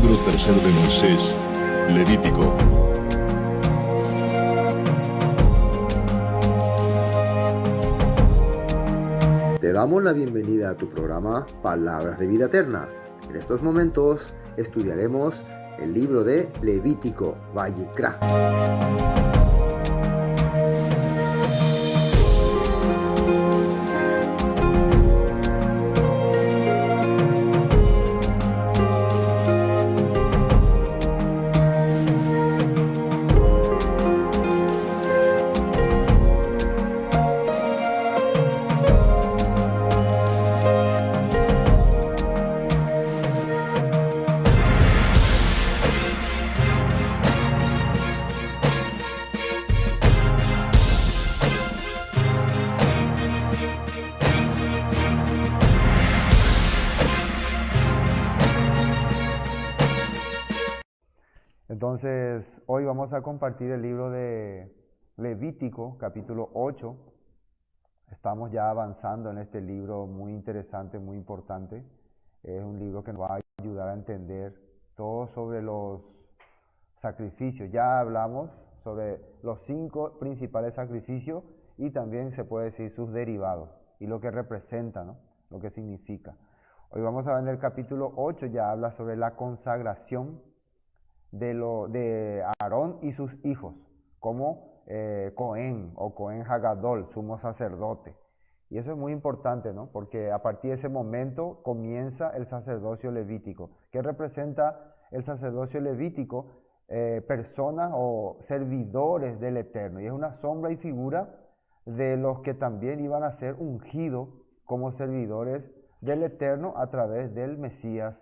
Libro tercero de Moisés, Levítico. Te damos la bienvenida a tu programa Palabras de Vida Eterna. En estos momentos estudiaremos el libro de Levítico, Vayikra. Entonces, hoy vamos a compartir el libro de Levítico, capítulo 8. Estamos ya avanzando en este libro muy interesante, muy importante. Es un libro que nos va a ayudar a entender todo sobre los sacrificios. Ya hablamos sobre los 5 principales sacrificios y también se puede decir sus derivados y lo que representa, ¿no? Lo que significa. Hoy vamos a ver en el capítulo 8, ya habla sobre la consagración de Aarón y sus hijos, como Cohen o Cohen Hagadol, sumo sacerdote. Y eso es muy importante, ¿no? Porque a partir de ese momento comienza el sacerdocio levítico. ¿Qué representa el sacerdocio levítico? Personas o servidores del Eterno. Y es una sombra y figura de los que también iban a ser ungidos como servidores del Eterno a través del Mesías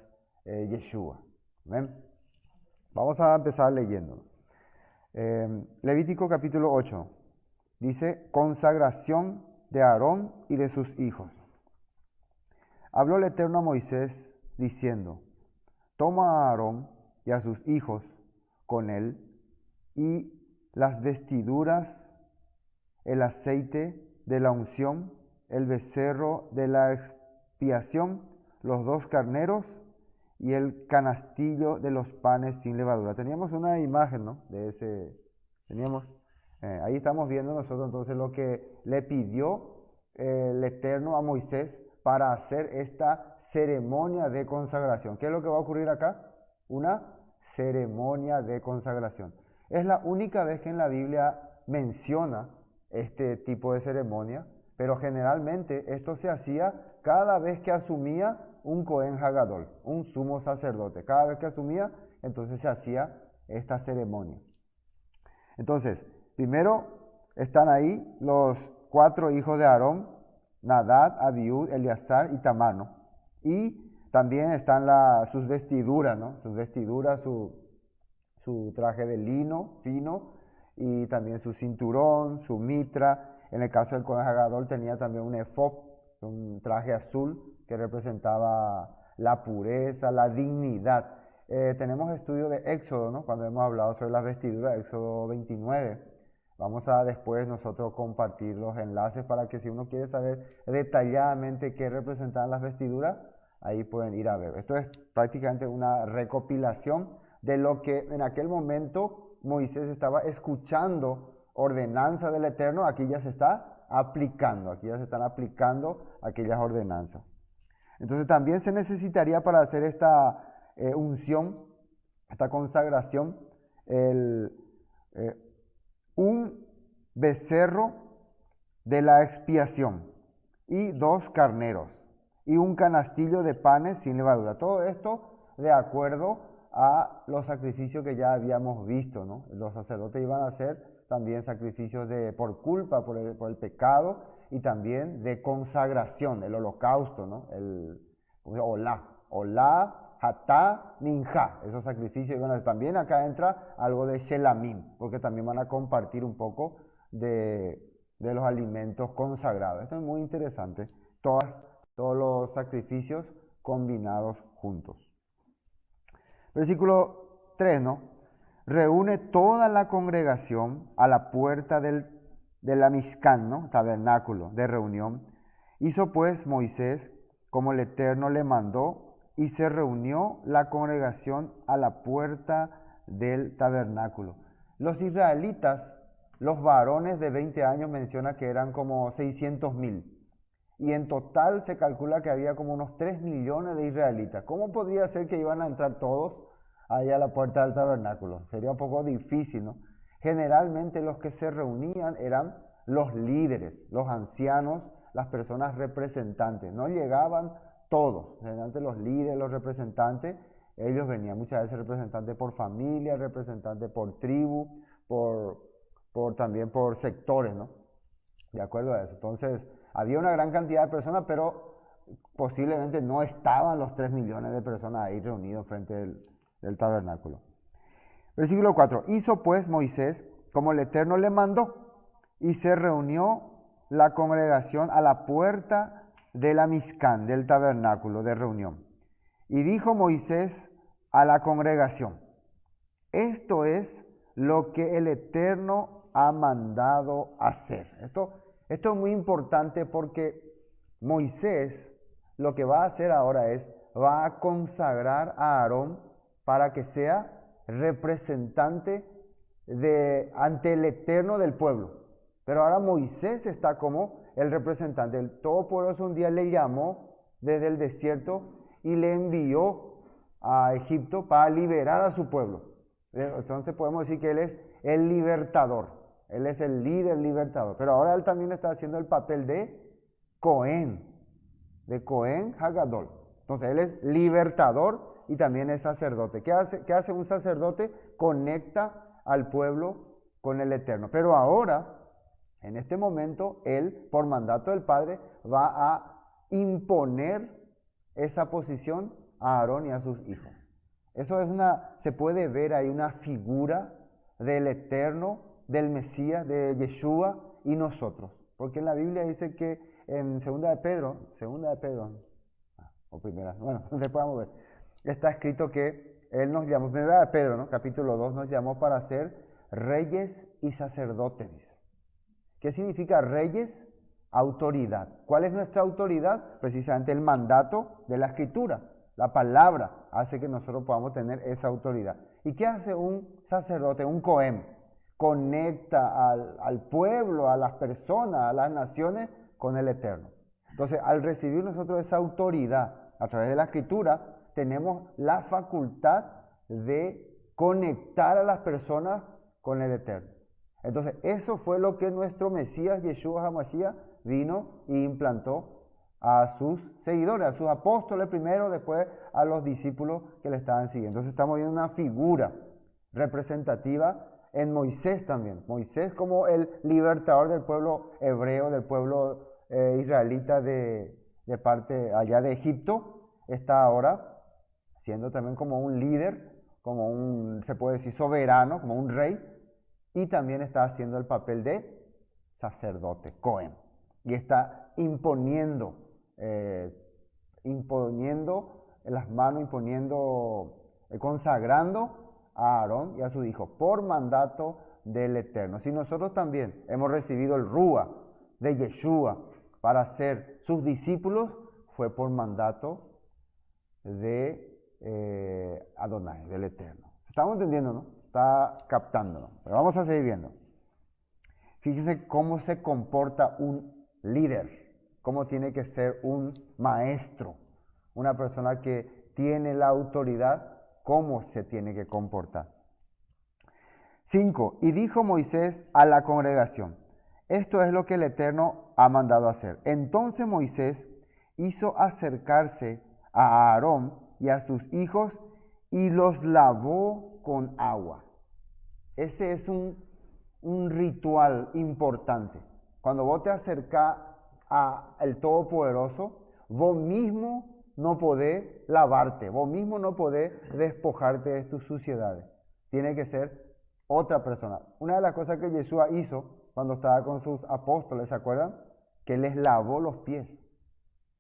Yeshua. ¿Ven? Vamos a empezar leyendo. Levítico capítulo 8. Dice, consagración de Aarón y de sus hijos. Habló el Eterno a Moisés diciendo, toma a Aarón y a sus hijos con él y las vestiduras, el aceite de la unción, el becerro de la expiación, los 2 carneros y el canastillo de los panes sin levadura. Teníamos una imagen, ¿no? De ese, ahí estamos viendo nosotros entonces lo que le pidió el Eterno a Moisés para hacer esta ceremonia de consagración. ¿Qué es lo que va a ocurrir acá? Una ceremonia de consagración. Es la única vez que en la Biblia menciona este tipo de ceremonia, pero generalmente esto se hacía cada vez que asumía un Cohen Hagadol, un sumo sacerdote. Cada vez que asumía, entonces se hacía esta ceremonia. Entonces, primero están ahí los 4 hijos de Aarón, Nadab, Abiud, Eleazar y Tamar, ¿no? Y también están sus vestiduras, ¿no? Sus vestiduras, su traje de lino fino y también su cinturón, su mitra. En el caso del Cohen Hagadol tenía también un efod, un traje azul que representaba la pureza, la dignidad. Tenemos estudio de Éxodo, ¿no? Cuando hemos hablado sobre las vestiduras, Éxodo 29. Vamos a después nosotros compartir los enlaces para que si uno quiere saber detalladamente qué representan las vestiduras, ahí pueden ir a ver. Esto es prácticamente una recopilación de lo que en aquel momento Moisés estaba escuchando ordenanza del Eterno. Aquí ya se está aplicando, aquí ya se están aplicando aquellas ordenanzas. Entonces también se necesitaría para hacer esta unción, esta consagración, un becerro de la expiación y 2 carneros y un canastillo de panes sin levadura. Todo esto de acuerdo a los sacrificios que ya habíamos visto, ¿no? Los sacerdotes iban a hacer también sacrificios por culpa, por el pecado, y también de consagración, el holocausto, ¿no? El olá, hatá, minjá. Esos sacrificios iban a hacer. También acá entra algo de shelamim, porque también van a compartir un poco de los alimentos consagrados. Esto es muy interesante. Todos los sacrificios combinados juntos. Versículo 3, ¿no? Reúne toda la congregación a la puerta de la Mishkan, ¿no? Tabernáculo de reunión. Hizo pues Moisés como el Eterno le mandó y se reunió la congregación a la puerta del tabernáculo. Los israelitas, los varones de 20 años, menciona que eran como 600,000. Y en total se calcula que había como unos 3 millones de israelitas. ¿Cómo podría ser que iban a entrar todos ahí a la puerta del tabernáculo? Sería un poco difícil, ¿no? Generalmente los que se reunían eran los líderes, los ancianos, las personas representantes. No llegaban todos. Generalmente los líderes, los representantes, ellos venían muchas veces representantes por familia, representantes por tribu, también por sectores, ¿no? De acuerdo a eso. Entonces, había una gran cantidad de personas, pero posiblemente no estaban los 3 millones de personas ahí reunidos frente del tabernáculo. Versículo 4. Hizo pues Moisés como el Eterno le mandó, y se reunió la congregación a la puerta de la Mizcán, del tabernáculo de reunión. Y dijo Moisés a la congregación: esto es lo que el Eterno ha mandado hacer. Esto es muy importante porque Moisés lo que va a hacer ahora va a consagrar a Aarón para que sea representante ante el Eterno del pueblo. Pero ahora Moisés está como el representante. El Todopoderoso un día le llamó desde el desierto y le envió a Egipto para liberar a su pueblo. Entonces podemos decir que él es el libertador. Él es el líder libertador. Pero ahora él también está haciendo el papel de Cohen Hagadol. Entonces él es libertador y también es sacerdote. ¿Qué hace un sacerdote? Conecta al pueblo con el Eterno. Pero ahora, en este momento, él, por mandato del Padre, va a imponer esa posición a Aarón y a sus hijos. Eso se puede ver ahí una figura del Eterno, del Mesías, de Yeshua y nosotros. Porque en la Biblia dice que en segunda de Pedro, o primera, bueno, después vamos a ver, está escrito que Él nos llamó, primera de Pedro, ¿no? Capítulo 2, nos llamó para ser reyes y sacerdotes. ¿Qué significa reyes? Autoridad. ¿Cuál es nuestra autoridad? Precisamente el mandato de la Escritura. La palabra hace que nosotros podamos tener esa autoridad. ¿Y qué hace un sacerdote, un Cohen? Conecta al pueblo, a las personas, a las naciones con el Eterno. Entonces, al recibir nosotros esa autoridad a través de la Escritura, tenemos la facultad de conectar a las personas con el Eterno. Entonces, eso fue lo que nuestro Mesías, Yeshua HaMashiach, vino e implantó a sus seguidores, a sus apóstoles primero, después a los discípulos que le estaban siguiendo. Entonces, estamos viendo una figura representativa en Moisés también. Moisés como el libertador del pueblo hebreo, del pueblo israelita de parte allá de Egipto, está ahora siendo también como un líder, se puede decir soberano, como un rey, y también está haciendo el papel de sacerdote, Cohen, y está imponiendo las manos, consagrando a Aarón y a sus hijos por mandato del Eterno. Si nosotros también hemos recibido el Rúa de Yeshua para ser sus discípulos, fue por mandato de Adonai, del Eterno. ¿Estamos entendiendo, no? Está captando, ¿no? Pero vamos a seguir viendo. Fíjense cómo se comporta un líder, cómo tiene que ser un maestro, una persona que tiene la autoridad, cómo se tiene que comportar. 5. Y dijo Moisés a la congregación: esto es lo que el Eterno ha mandado hacer. Entonces Moisés hizo acercarse a Aarón y a sus hijos y los lavó con agua. Ese es un ritual importante. Cuando vos te acercás al Todopoderoso, vos mismo no podés lavarte, vos mismo no podés despojarte de tus suciedades. Tiene que ser otra persona. Una de las cosas que Yeshua hizo cuando estaba con sus apóstoles, ¿se acuerdan? Que les lavó los pies.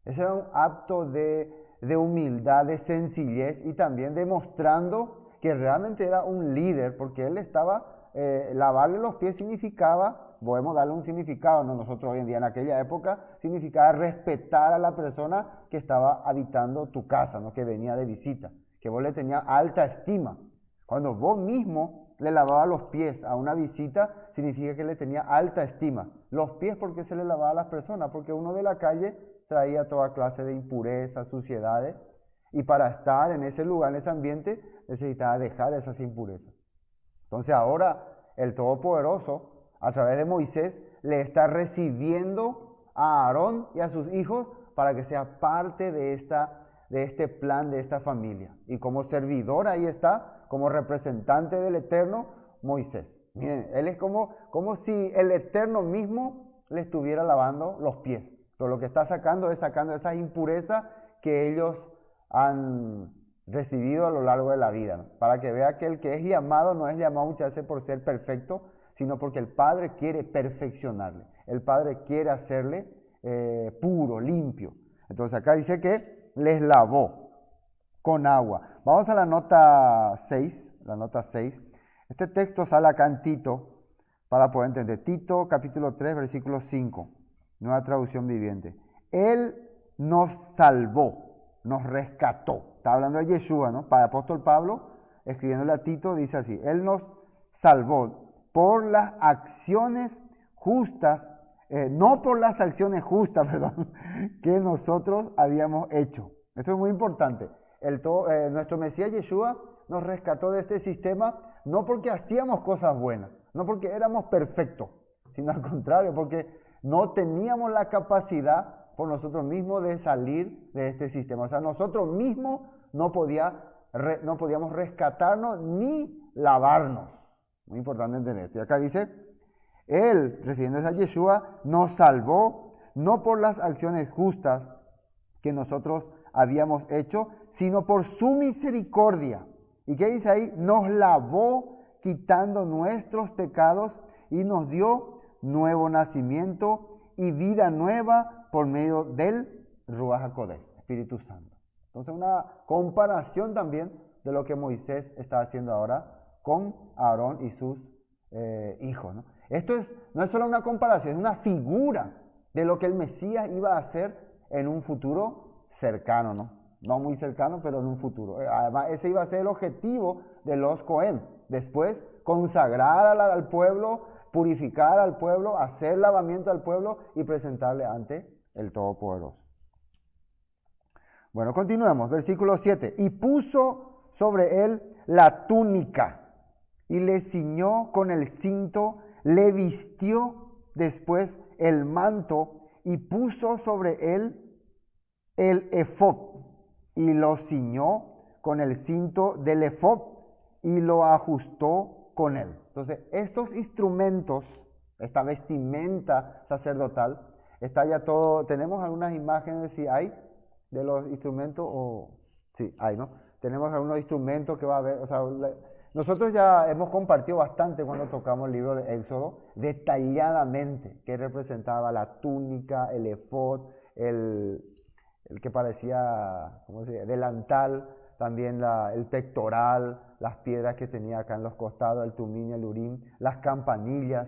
Ese era un acto de humildad, de sencillez y también demostrando que realmente era un líder, porque él estaba, lavarle los pies significaba podemos darle un significado, ¿no? Nosotros hoy en día, en aquella época, significaba respetar a la persona que estaba habitando tu casa, ¿no? Que venía de visita, que vos le tenías alta estima. Cuando vos mismo le lavabas los pies a una visita, significa que le tenía alta estima. Los pies, ¿por qué se le lavaba a las personas? Porque uno de la calle traía toda clase de impurezas, suciedades, y para estar en ese lugar, en ese ambiente, necesitaba dejar esas impurezas. Entonces ahora el Todopoderoso, a través de Moisés, le está recibiendo a Aarón y a sus hijos para que sea parte de este plan, de esta familia. Y como servidor ahí está, como representante del Eterno, Moisés. Miren, él es como si el Eterno mismo le estuviera lavando los pies. Pero lo que está sacando es sacando esas impurezas que ellos han recibido a lo largo de la vida, ¿no? Para que vea que el que es llamado no es llamado muchas veces por ser perfecto, sino porque el Padre quiere perfeccionarle. El Padre quiere hacerle puro, limpio. Entonces acá dice que les lavó con agua. Vamos a la nota 6. La nota 6. Este texto sale acá en Tito para poder entender. Tito capítulo 3 versículo 5. Nueva traducción viviente. Él nos salvó, nos rescató. Está hablando de Yeshua, ¿no? Para el apóstol Pablo, escribiéndole a Tito, dice así: Él nos salvó por las acciones justas, no por las acciones justas, perdón, que nosotros habíamos hecho. Esto es muy importante. Nuestro Mesías Yeshua nos rescató de este sistema, no porque hacíamos cosas buenas, no porque éramos perfectos, sino al contrario, porque no teníamos la capacidad por nosotros mismos de salir de este sistema. O sea, nosotros mismos no podíamos rescatarnos ni lavarnos. Muy importante entender esto. Y acá dice, Él, refiriéndose a Yeshua, nos salvó no por las acciones justas que nosotros habíamos hecho, sino por su misericordia. ¿Y qué dice ahí? Nos lavó quitando nuestros pecados y nos dio nuevo nacimiento y vida nueva por medio del Ruach HaKodesh, Espíritu Santo. Entonces una comparación también de lo que Moisés está haciendo ahora con Aarón y sus hijos, ¿no? Esto no es solo una comparación, es una figura de lo que el Mesías iba a hacer en un futuro cercano, ¿no? No muy cercano, pero en un futuro. Además, ese iba a ser el objetivo de los Cohen. Después, consagrar al pueblo, purificar al pueblo, hacer lavamiento al pueblo y presentarle ante el Todopoderoso. Bueno, continuemos. Versículo 7. Y puso sobre él la túnica y le ciñó con el cinto, le vistió después el manto y puso sobre él el efod y lo ciñó con el cinto del efod y lo ajustó con él. Entonces, estos instrumentos, esta vestimenta sacerdotal, está ya todo. Tenemos algunas imágenes, si hay, de los instrumentos, o sí, hay, ¿no? Tenemos algunos instrumentos que va a haber, o sea, nosotros ya hemos compartido bastante cuando tocamos el libro de Éxodo, detalladamente, qué representaba la túnica, el efod, el que parecía, ¿cómo se llama?, delantal, también el pectoral, las piedras que tenía acá en los costados, el tumín y el urim, las campanillas,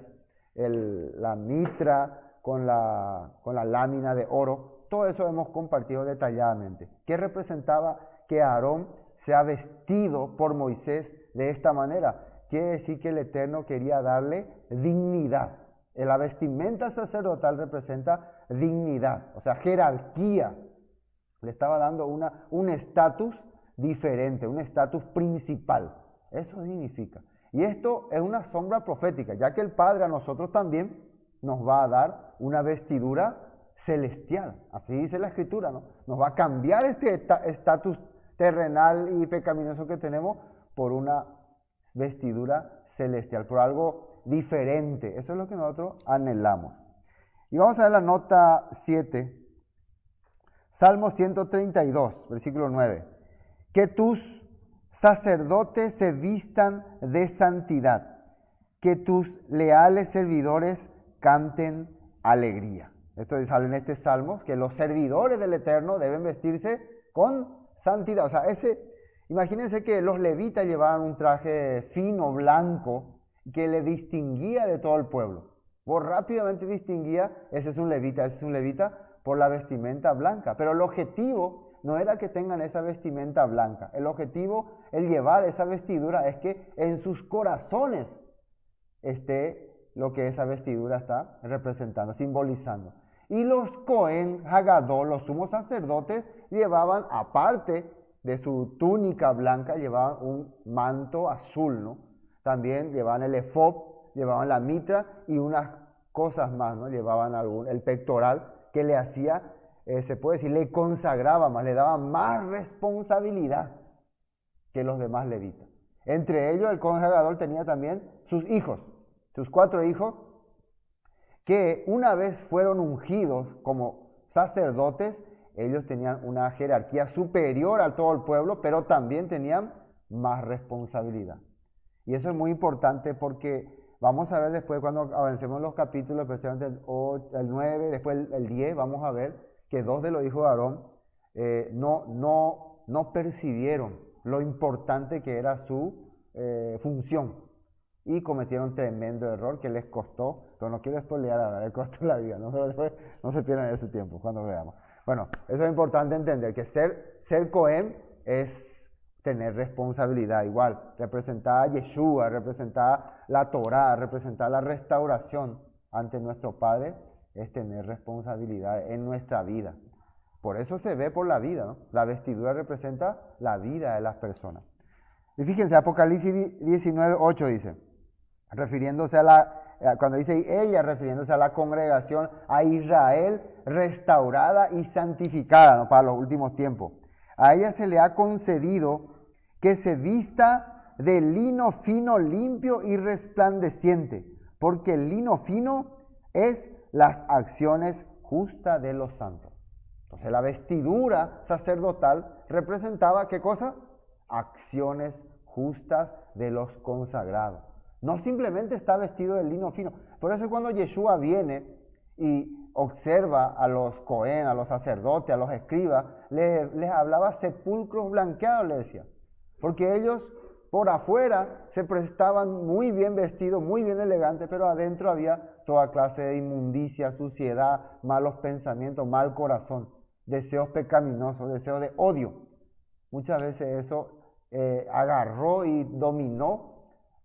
la mitra con la lámina de oro. Todo eso hemos compartido detalladamente. ¿Qué representaba que Aarón sea vestido por Moisés de esta manera? Quiere decir que el Eterno quería darle dignidad. La vestimenta sacerdotal representa dignidad, o sea, jerarquía. Le estaba dando un estatus diferente, un estatus principal. Eso significa. Y esto es una sombra profética, ya que el Padre a nosotros también nos va a dar una vestidura celestial. Así dice la Escritura, ¿no? Nos va a cambiar este estatus terrenal y pecaminoso que tenemos por una vestidura celestial, por algo diferente. Eso es lo que nosotros anhelamos. Y vamos a ver la nota 7. Salmo 132, versículo 9. Que tus sacerdotes se vistan de santidad, que tus leales servidores canten alegría. Esto sale en este salmo, que los servidores del Eterno deben vestirse con santidad. O sea, imagínense que los levitas llevaban un traje fino, blanco, que le distinguía de todo el pueblo. Vos rápidamente distinguías, ese es un levita por la vestimenta blanca. Pero el objetivo no era que tengan esa vestimenta blanca. El objetivo, el llevar esa vestidura, es que en sus corazones esté lo que esa vestidura está representando, simbolizando. Y los Cohen Hagadol, los sumos sacerdotes, llevaban, aparte de su túnica blanca, llevaban un manto azul, ¿no? También llevaban el efod, llevaban la mitra y unas cosas más, ¿no? Llevaban el pectoral que le hacía, se puede decir, le consagraba más, le daba más responsabilidad que los demás levitas. Entre ellos el Cohen Hagadol tenía también sus hijos, sus 4 hijos, que una vez fueron ungidos como sacerdotes, ellos tenían una jerarquía superior a todo el pueblo, pero también tenían más responsabilidad. Y eso es muy importante porque vamos a ver después cuando avancemos los capítulos, especialmente el 9, después el 10, vamos a ver que 2 de los hijos de Aarón no percibieron lo importante que era su función y cometieron tremendo error que les costó, pero no quiero spoilear ahora, les costó la vida, ¿no? Pero después no se pierdan ese tiempo cuando veamos. Bueno, eso es importante entender, que ser Cohen es tener responsabilidad igual, representar a Yeshua, representar la Torá, representar la restauración ante nuestro Padre, es tener responsabilidad en nuestra vida. Por eso se ve por la vida, ¿no? La vestidura representa la vida de las personas. Y fíjense, Apocalipsis 19:8 dice, refiriéndose cuando dice ella, refiriéndose a la congregación, a Israel restaurada y santificada, ¿no? Para los últimos tiempos. A ella se le ha concedido que se vista de lino fino, limpio y resplandeciente, porque el lino fino es las acciones justas de los santos. Entonces la vestidura sacerdotal representaba, ¿qué cosa? Acciones justas de los consagrados. No simplemente está vestido de lino fino. Por eso cuando Yeshua viene y observa a los Cohen, a los sacerdotes, a los escribas, les hablaba sepulcros blanqueados, le decía. Porque ellos por afuera se prestaban muy bien vestidos, muy bien elegantes, pero adentro había toda clase de inmundicia, suciedad, malos pensamientos, mal corazón, deseos pecaminosos, deseos de odio. Muchas veces eso agarró y dominó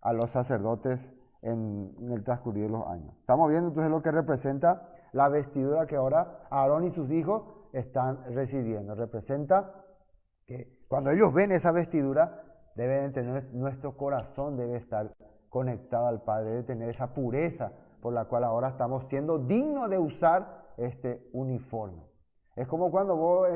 a los sacerdotes en el transcurrir de los años. Estamos viendo entonces lo que representa la vestidura que ahora Aarón y sus hijos están recibiendo. Representa que cuando ellos ven esa vestidura, deben tener, nuestro corazón debe estar conectado al Padre, debe tener esa pureza por la cual ahora estamos siendo dignos de usar este uniforme. Es como cuando vos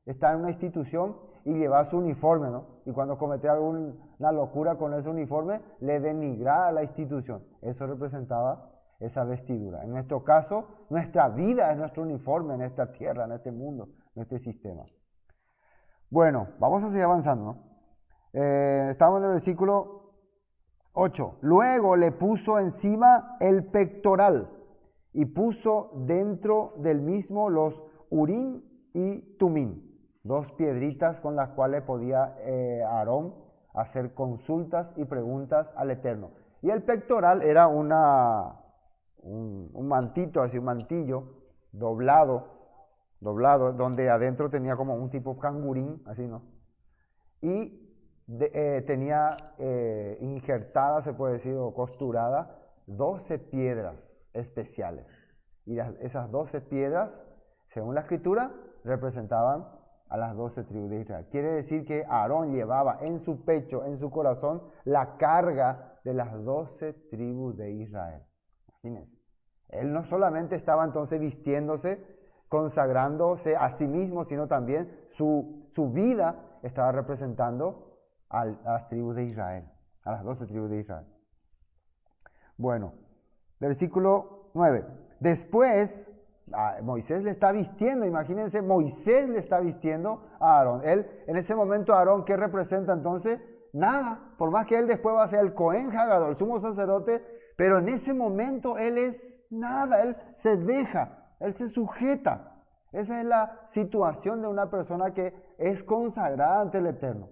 estás en una institución y llevas su uniforme, ¿no? Y cuando cometés alguna locura con ese uniforme, le denigrás a la institución. Eso representaba esa vestidura. En nuestro caso, nuestra vida es nuestro uniforme en esta tierra, en este mundo, en este sistema. Bueno, vamos a seguir avanzando, ¿no? Estamos en el versículo 8. Luego le puso encima el pectoral y puso dentro del mismo los Urim y Tumim, 2 piedritas con las cuales podía Aarón hacer consultas y preguntas al Eterno. Y el pectoral era un mantito, así un mantillo doblado, donde adentro tenía como un tipo cangurín, así, ¿no? Y tenía injertada, se puede decir, o costurada, 12 piedras especiales. Y esas 12 piedras, según la escritura, representaban a las 12 tribus de Israel. Quiere decir que Aarón llevaba en su pecho, en su corazón, la carga de las 12 tribus de Israel. Imagínense. Él no solamente estaba entonces vistiéndose, consagrándose a sí mismo, sino también su vida estaba representando a las tribus de Israel, a las 12 tribus de Israel. Bueno, versículo 9. Después, Moisés le está vistiendo, imagínense, Moisés le está vistiendo a Aarón. Él, en ese momento, Aarón, ¿qué representa entonces? Nada, por más que él después va a ser el Cohen Hagadol, el sumo sacerdote, pero en ese momento él es nada, él se deja, él se sujeta. Esa es la situación de una persona que es consagrada ante el Eterno.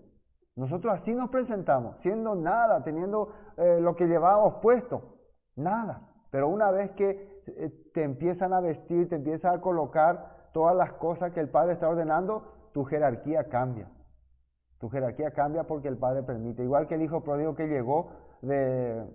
Nosotros así nos presentamos, siendo nada, teniendo lo que llevábamos puesto, nada. Pero una vez que te empiezan a vestir, te empiezan a colocar todas las cosas que el Padre está ordenando, tu jerarquía cambia. Tu jerarquía cambia porque el Padre permite. Igual que el hijo pródigo que llegó de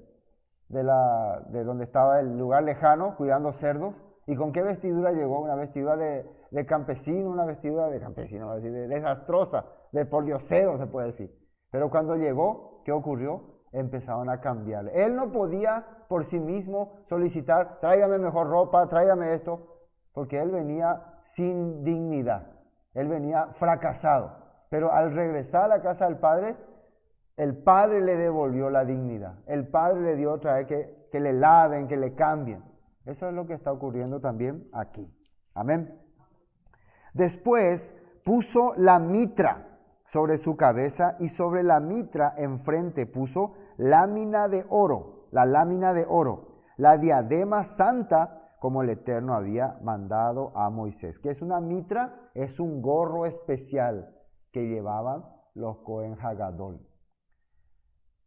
donde estaba el lugar lejano, cuidando cerdos. ¿Y con qué vestidura llegó? Una vestidura de campesino, una vestidura de campesino, decir, de desastrosa, de pordiosero se puede decir. Pero cuando llegó, ¿qué ocurrió? Empezaron a cambiarle. Él no podía por sí mismo solicitar, tráigame mejor ropa, tráigame esto, porque él venía sin dignidad, él venía fracasado. Pero al regresar a la casa del Padre, el Padre le devolvió la dignidad. El Padre le dio otra vez que le laven, que le cambien. Eso es lo que está ocurriendo también aquí. Amén. Después puso la mitra sobre su cabeza y sobre la mitra enfrente puso lámina de oro, la lámina de oro, la diadema santa como el Eterno había mandado a Moisés. ¿Qué es una mitra? Es un gorro especial que llevaban los Cohen Hagadol.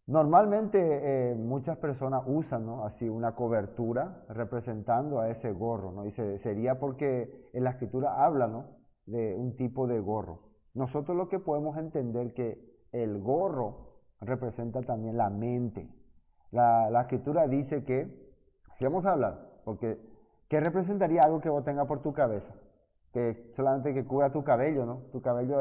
Normalmente muchas personas usan, ¿no?, así una cobertura representando a ese gorro, ¿no? Y sería porque en la escritura habla, ¿no?, de un tipo de gorro. Nosotros lo que podemos entender que el gorro representa también la mente. La escritura dice que, si vamos a hablar, porque ¿qué representaría algo que vos tengas por tu cabeza? Que solamente que cubra tu cabello, ¿no? Tu cabello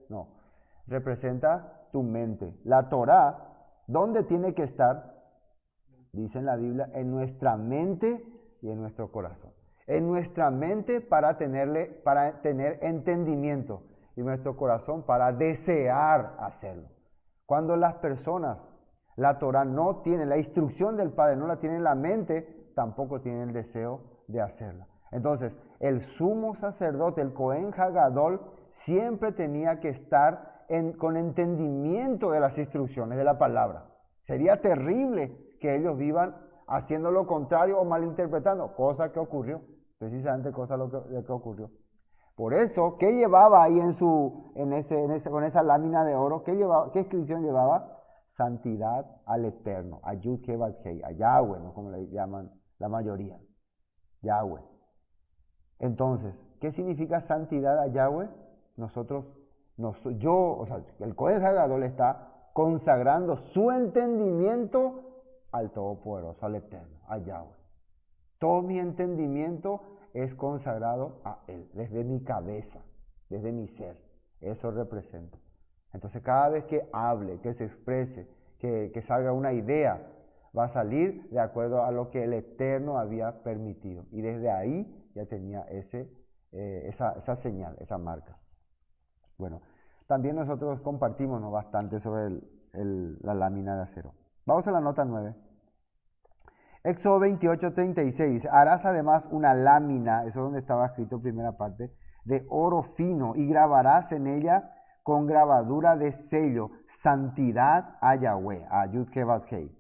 no, representa tu mente. La Torá, ¿dónde tiene que estar? Dice en la Biblia, en nuestra mente y en nuestro corazón. En nuestra mente para tener entendimiento y nuestro corazón para desear hacerlo. Cuando las personas, la Torá no tiene, la instrucción del Padre no la tiene en la mente, tampoco tiene el deseo de hacerla. Entonces, el sumo sacerdote, el Cohen Hagadol, siempre tenía que estar con entendimiento de las instrucciones de la palabra. Sería terrible que ellos vivan haciendo lo contrario o malinterpretando, cosa que ocurrió, precisamente lo que ocurrió. Por eso, ¿qué llevaba ahí con esa lámina de oro? ¿Qué inscripción llevaba? Santidad al Eterno, a Yud-Heh-Vav-Heh, a Yahweh, ¿no?, como le llaman la mayoría, Yahweh. Entonces, ¿qué significa santidad a Yahweh? El Cohen Hagadol está consagrando su entendimiento al Todopoderoso, al Eterno, a Yahweh. Todo mi entendimiento es consagrado a Él, desde mi cabeza, desde mi ser. Eso representa. Entonces, cada vez que hable, que se exprese, que salga una idea, va a salir de acuerdo a lo que el Eterno había permitido. Y desde ahí ya tenía esa señal, esa marca. Bueno, también nosotros compartimos, ¿no?, bastante sobre la lámina de acero. Vamos a la nota 9. Éxodo 28:36 dice, harás además una lámina, eso es donde estaba escrito primera parte, de oro fino y grabarás en ella con grabadura de sello, santidad a Yahweh, a Yud-Heh-Vav-Heh.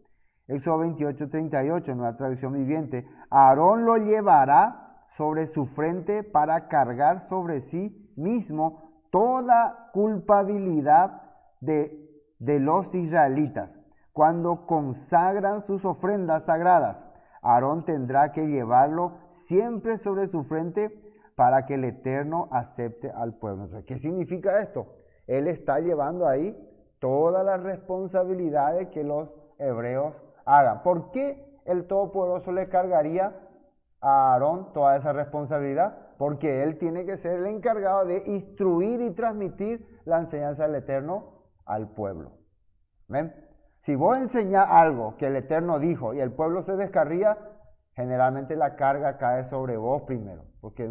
Éxodo 28:38, nueva traducción viviente, Aarón lo llevará sobre su frente para cargar sobre sí mismo toda culpabilidad de los israelitas. Cuando consagran sus ofrendas sagradas, Aarón tendrá que llevarlo siempre sobre su frente para que el Eterno acepte al pueblo. Entonces, ¿qué significa esto? Él está llevando ahí todas las responsabilidades que los hebreos hagan. ¿Por qué el Todopoderoso le cargaría a Aarón toda esa responsabilidad? Porque él tiene que ser el encargado de instruir y transmitir la enseñanza del Eterno al pueblo. ¿Ven? Si vos enseñás algo que el Eterno dijo y el pueblo se descarría, generalmente la carga cae sobre vos primero, porque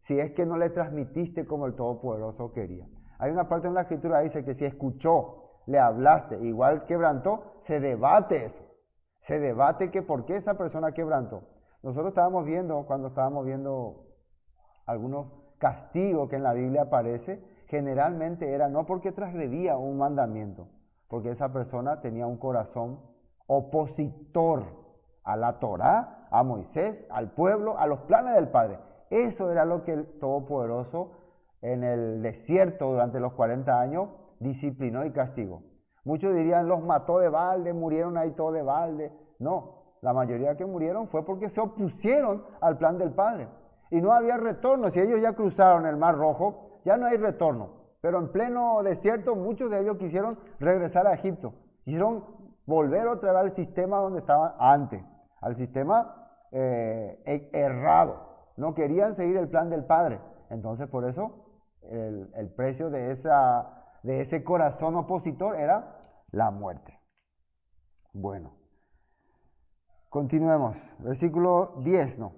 si es que no le transmitiste como el Todopoderoso quería. Hay una parte en la Escritura que dice que si escuchó, le hablaste, igual quebrantó, se debate eso. Se debate que por qué esa persona quebrantó. Nosotros cuando estábamos viendo algunos castigos que en la Biblia aparece, generalmente era no porque transgredía un mandamiento, porque esa persona tenía un corazón opositor a la Torá, a Moisés, al pueblo, a los planes del Padre. Eso era lo que el Todopoderoso en el desierto durante los 40 años disciplinó y castigó. Muchos dirían, los mató de balde, murieron ahí todos de balde. No, La mayoría que murieron fue porque se opusieron al plan del Padre. Y no había retorno. Si ellos ya cruzaron el Mar Rojo, ya no hay retorno. Pero en pleno desierto, muchos de ellos quisieron regresar a Egipto. Quisieron volver otra vez al sistema donde estaban antes, al sistema errado. No querían seguir el plan del Padre. Entonces, por eso, el precio de ese corazón opositor era la muerte. Bueno, continuemos. Versículo 10, ¿no?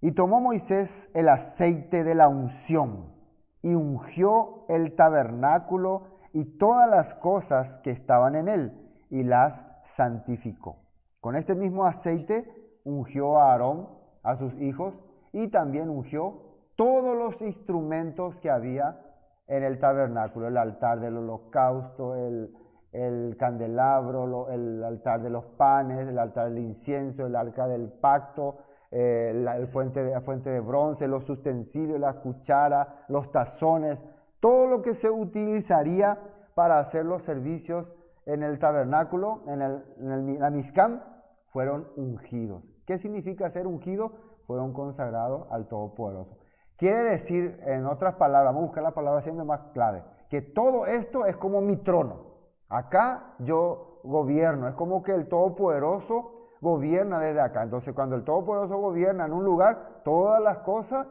Y tomó Moisés el aceite de la unción y ungió el tabernáculo y todas las cosas que estaban en él y las santificó. Con este mismo aceite ungió a Aarón, a sus hijos, y también ungió todos los instrumentos que había en el tabernáculo, el altar del holocausto, el candelabro, el altar de los panes, el altar del incienso, el arca del pacto, la fuente de bronce, los utensilios, las cucharas, los tazones, todo lo que se utilizaría para hacer los servicios en el tabernáculo, en la Mishkan, fueron ungidos. ¿Qué significa ser ungidos? Fueron consagrados al Todopoderoso. Quiere decir, en otras palabras, vamos a buscar la palabra siempre más clave, que todo esto es como mi trono. Acá yo gobierno, es como que el Todopoderoso gobierna desde acá. Entonces, cuando el Todopoderoso gobierna en un lugar, todas las cosas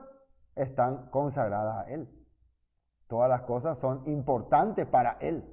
están consagradas a Él. Todas las cosas son importantes para Él.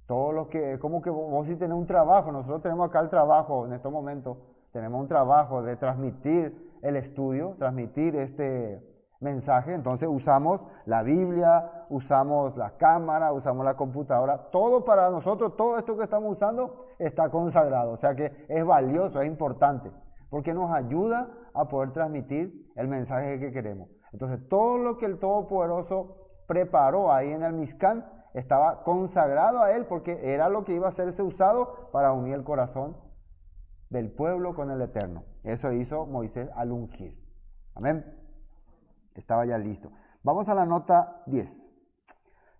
Todo lo que, como que vos si tenés un trabajo, nosotros tenemos acá el trabajo en estos momentos, tenemos un trabajo de transmitir el estudio, transmitir este mensaje, entonces usamos la Biblia, usamos la cámara, usamos la computadora, todo para nosotros, todo esto que estamos usando está consagrado, o sea que es valioso, es importante, porque nos ayuda a poder transmitir el mensaje que queremos. Entonces todo lo que el Todopoderoso preparó ahí en el Mishkan estaba consagrado a Él, porque era lo que iba a serse usado para unir el corazón del pueblo con el Eterno. Eso hizo Moisés al ungir. Amén. Estaba ya listo. Vamos a la nota 10.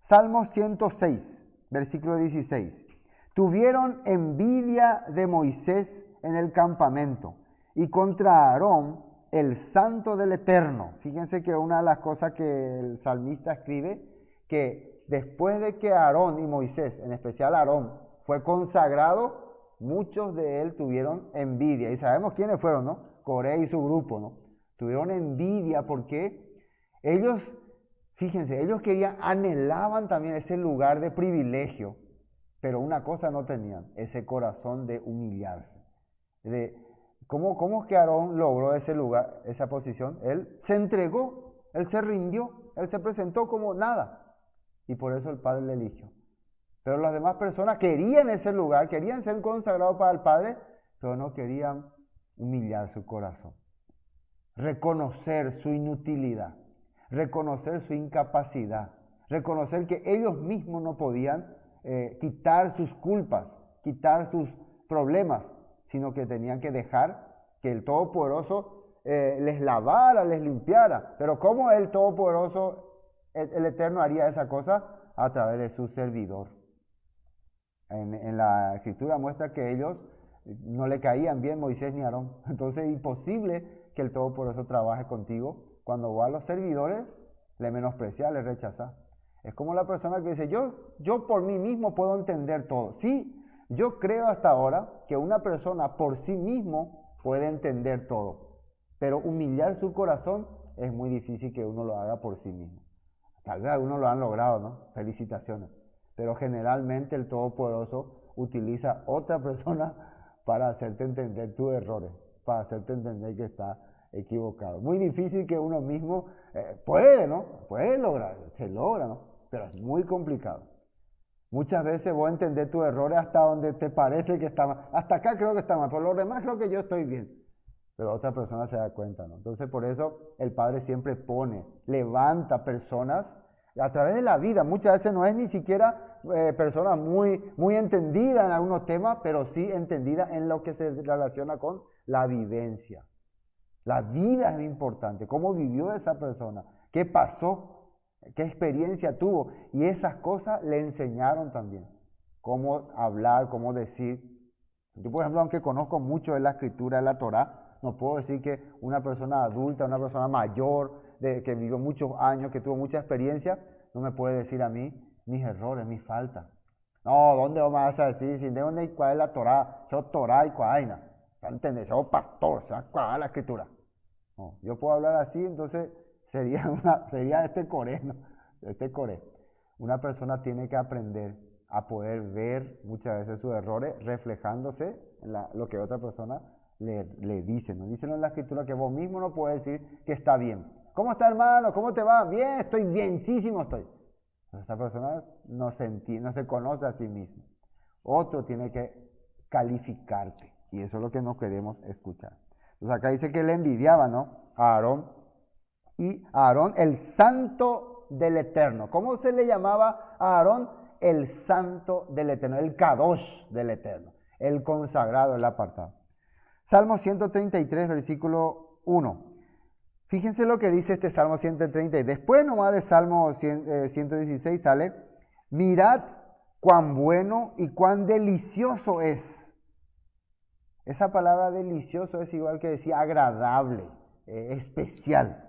Salmo 106, versículo 16. Tuvieron envidia de Moisés en el campamento y contra Aarón, el santo del Eterno. Fíjense que una de las cosas que el salmista escribe, que después de que Aarón y Moisés, en especial Aarón, fue consagrado, muchos de él tuvieron envidia. Y sabemos quiénes fueron, ¿no? Coré y su grupo, ¿no? Tuvieron envidia porque ellos, fíjense, ellos anhelaban también ese lugar de privilegio, pero una cosa no tenían, ese corazón de humillarse. ¿Cómo es que Aarón logró ese lugar, esa posición? Él se entregó, él se rindió, él se presentó como nada, y por eso el Padre le eligió. Pero las demás personas querían ese lugar, querían ser consagrados para el Padre, pero no querían humillar su corazón, reconocer su inutilidad, reconocer su incapacidad, reconocer que ellos mismos no podían quitar sus culpas, quitar sus problemas, sino que tenían que dejar que el Todopoderoso les lavara, les limpiara. Pero ¿cómo el Todopoderoso, el Eterno, haría esa cosa? A través de su servidor. En la Escritura muestra que ellos no le caían bien Moisés ni Aarón. Entonces es imposible que el Todopoderoso trabaje contigo cuando vos a los servidores le menosprecias, le rechazas. Es como la persona que dice, yo por mí mismo puedo entender todo. Sí, yo creo hasta ahora que una persona por sí mismo puede entender todo, pero humillar su corazón es muy difícil que uno lo haga por sí mismo. Tal vez algunos lo han logrado, ¿no? Felicitaciones. Pero generalmente el Todopoderoso utiliza otra persona para hacerte entender tus errores, para hacerte entender que está equivocado. Muy difícil que uno mismo puede, ¿no? Puede lograr, se logra, ¿no? Pero es muy complicado. Muchas veces vos entendés tus errores hasta donde te parece que está mal. Hasta acá creo que está mal, por lo demás creo que yo estoy bien. Pero otra persona se da cuenta, ¿no? Entonces por eso el Padre siempre levanta personas a través de la vida. Muchas veces no es ni siquiera persona muy entendida en algunos temas, pero sí entendida en lo que se relaciona con la vivencia. La vida es importante, cómo vivió esa persona, qué pasó, qué experiencia tuvo. Y esas cosas le enseñaron también. Cómo hablar, cómo decir Yo, por ejemplo, aunque conozco mucho de la escritura de la Torá, no puedo decir que una persona adulta, una persona mayor, que vivió muchos años, que tuvo mucha experiencia, no me puede decir a mí mis errores, mis faltas. No, ¿dónde vas a decir? Si de dónde cuál es la Torá, yo Torá y cuaina. ¿Entendés? Yo pastor, ¿cuál es la escritura? No, yo puedo hablar así, entonces sería este coreno, este coré. Una persona tiene que aprender a poder ver muchas veces sus errores reflejándose en lo que otra persona le dice. No dicen en la escritura que vos mismo no puedes decir que está bien. ¿Cómo está, hermano? ¿Cómo te va? Bien, estoy bienísimo estoy. Pero esa persona no se conoce a sí mismo. Otro tiene que calificarte. Y eso es lo que no queremos escuchar. Entonces acá dice que le envidiaba, ¿no? A Aarón. Y a Aarón, el santo del Eterno. ¿Cómo se le llamaba a Aarón? El santo del Eterno, el Kadosh del Eterno, el consagrado, el apartado. Salmo 133, versículo 1. Fíjense lo que dice este Salmo 133. Después nomás de Salmo 116 sale, mirad cuán bueno y cuán delicioso es. Esa palabra delicioso es igual que decía agradable, especial.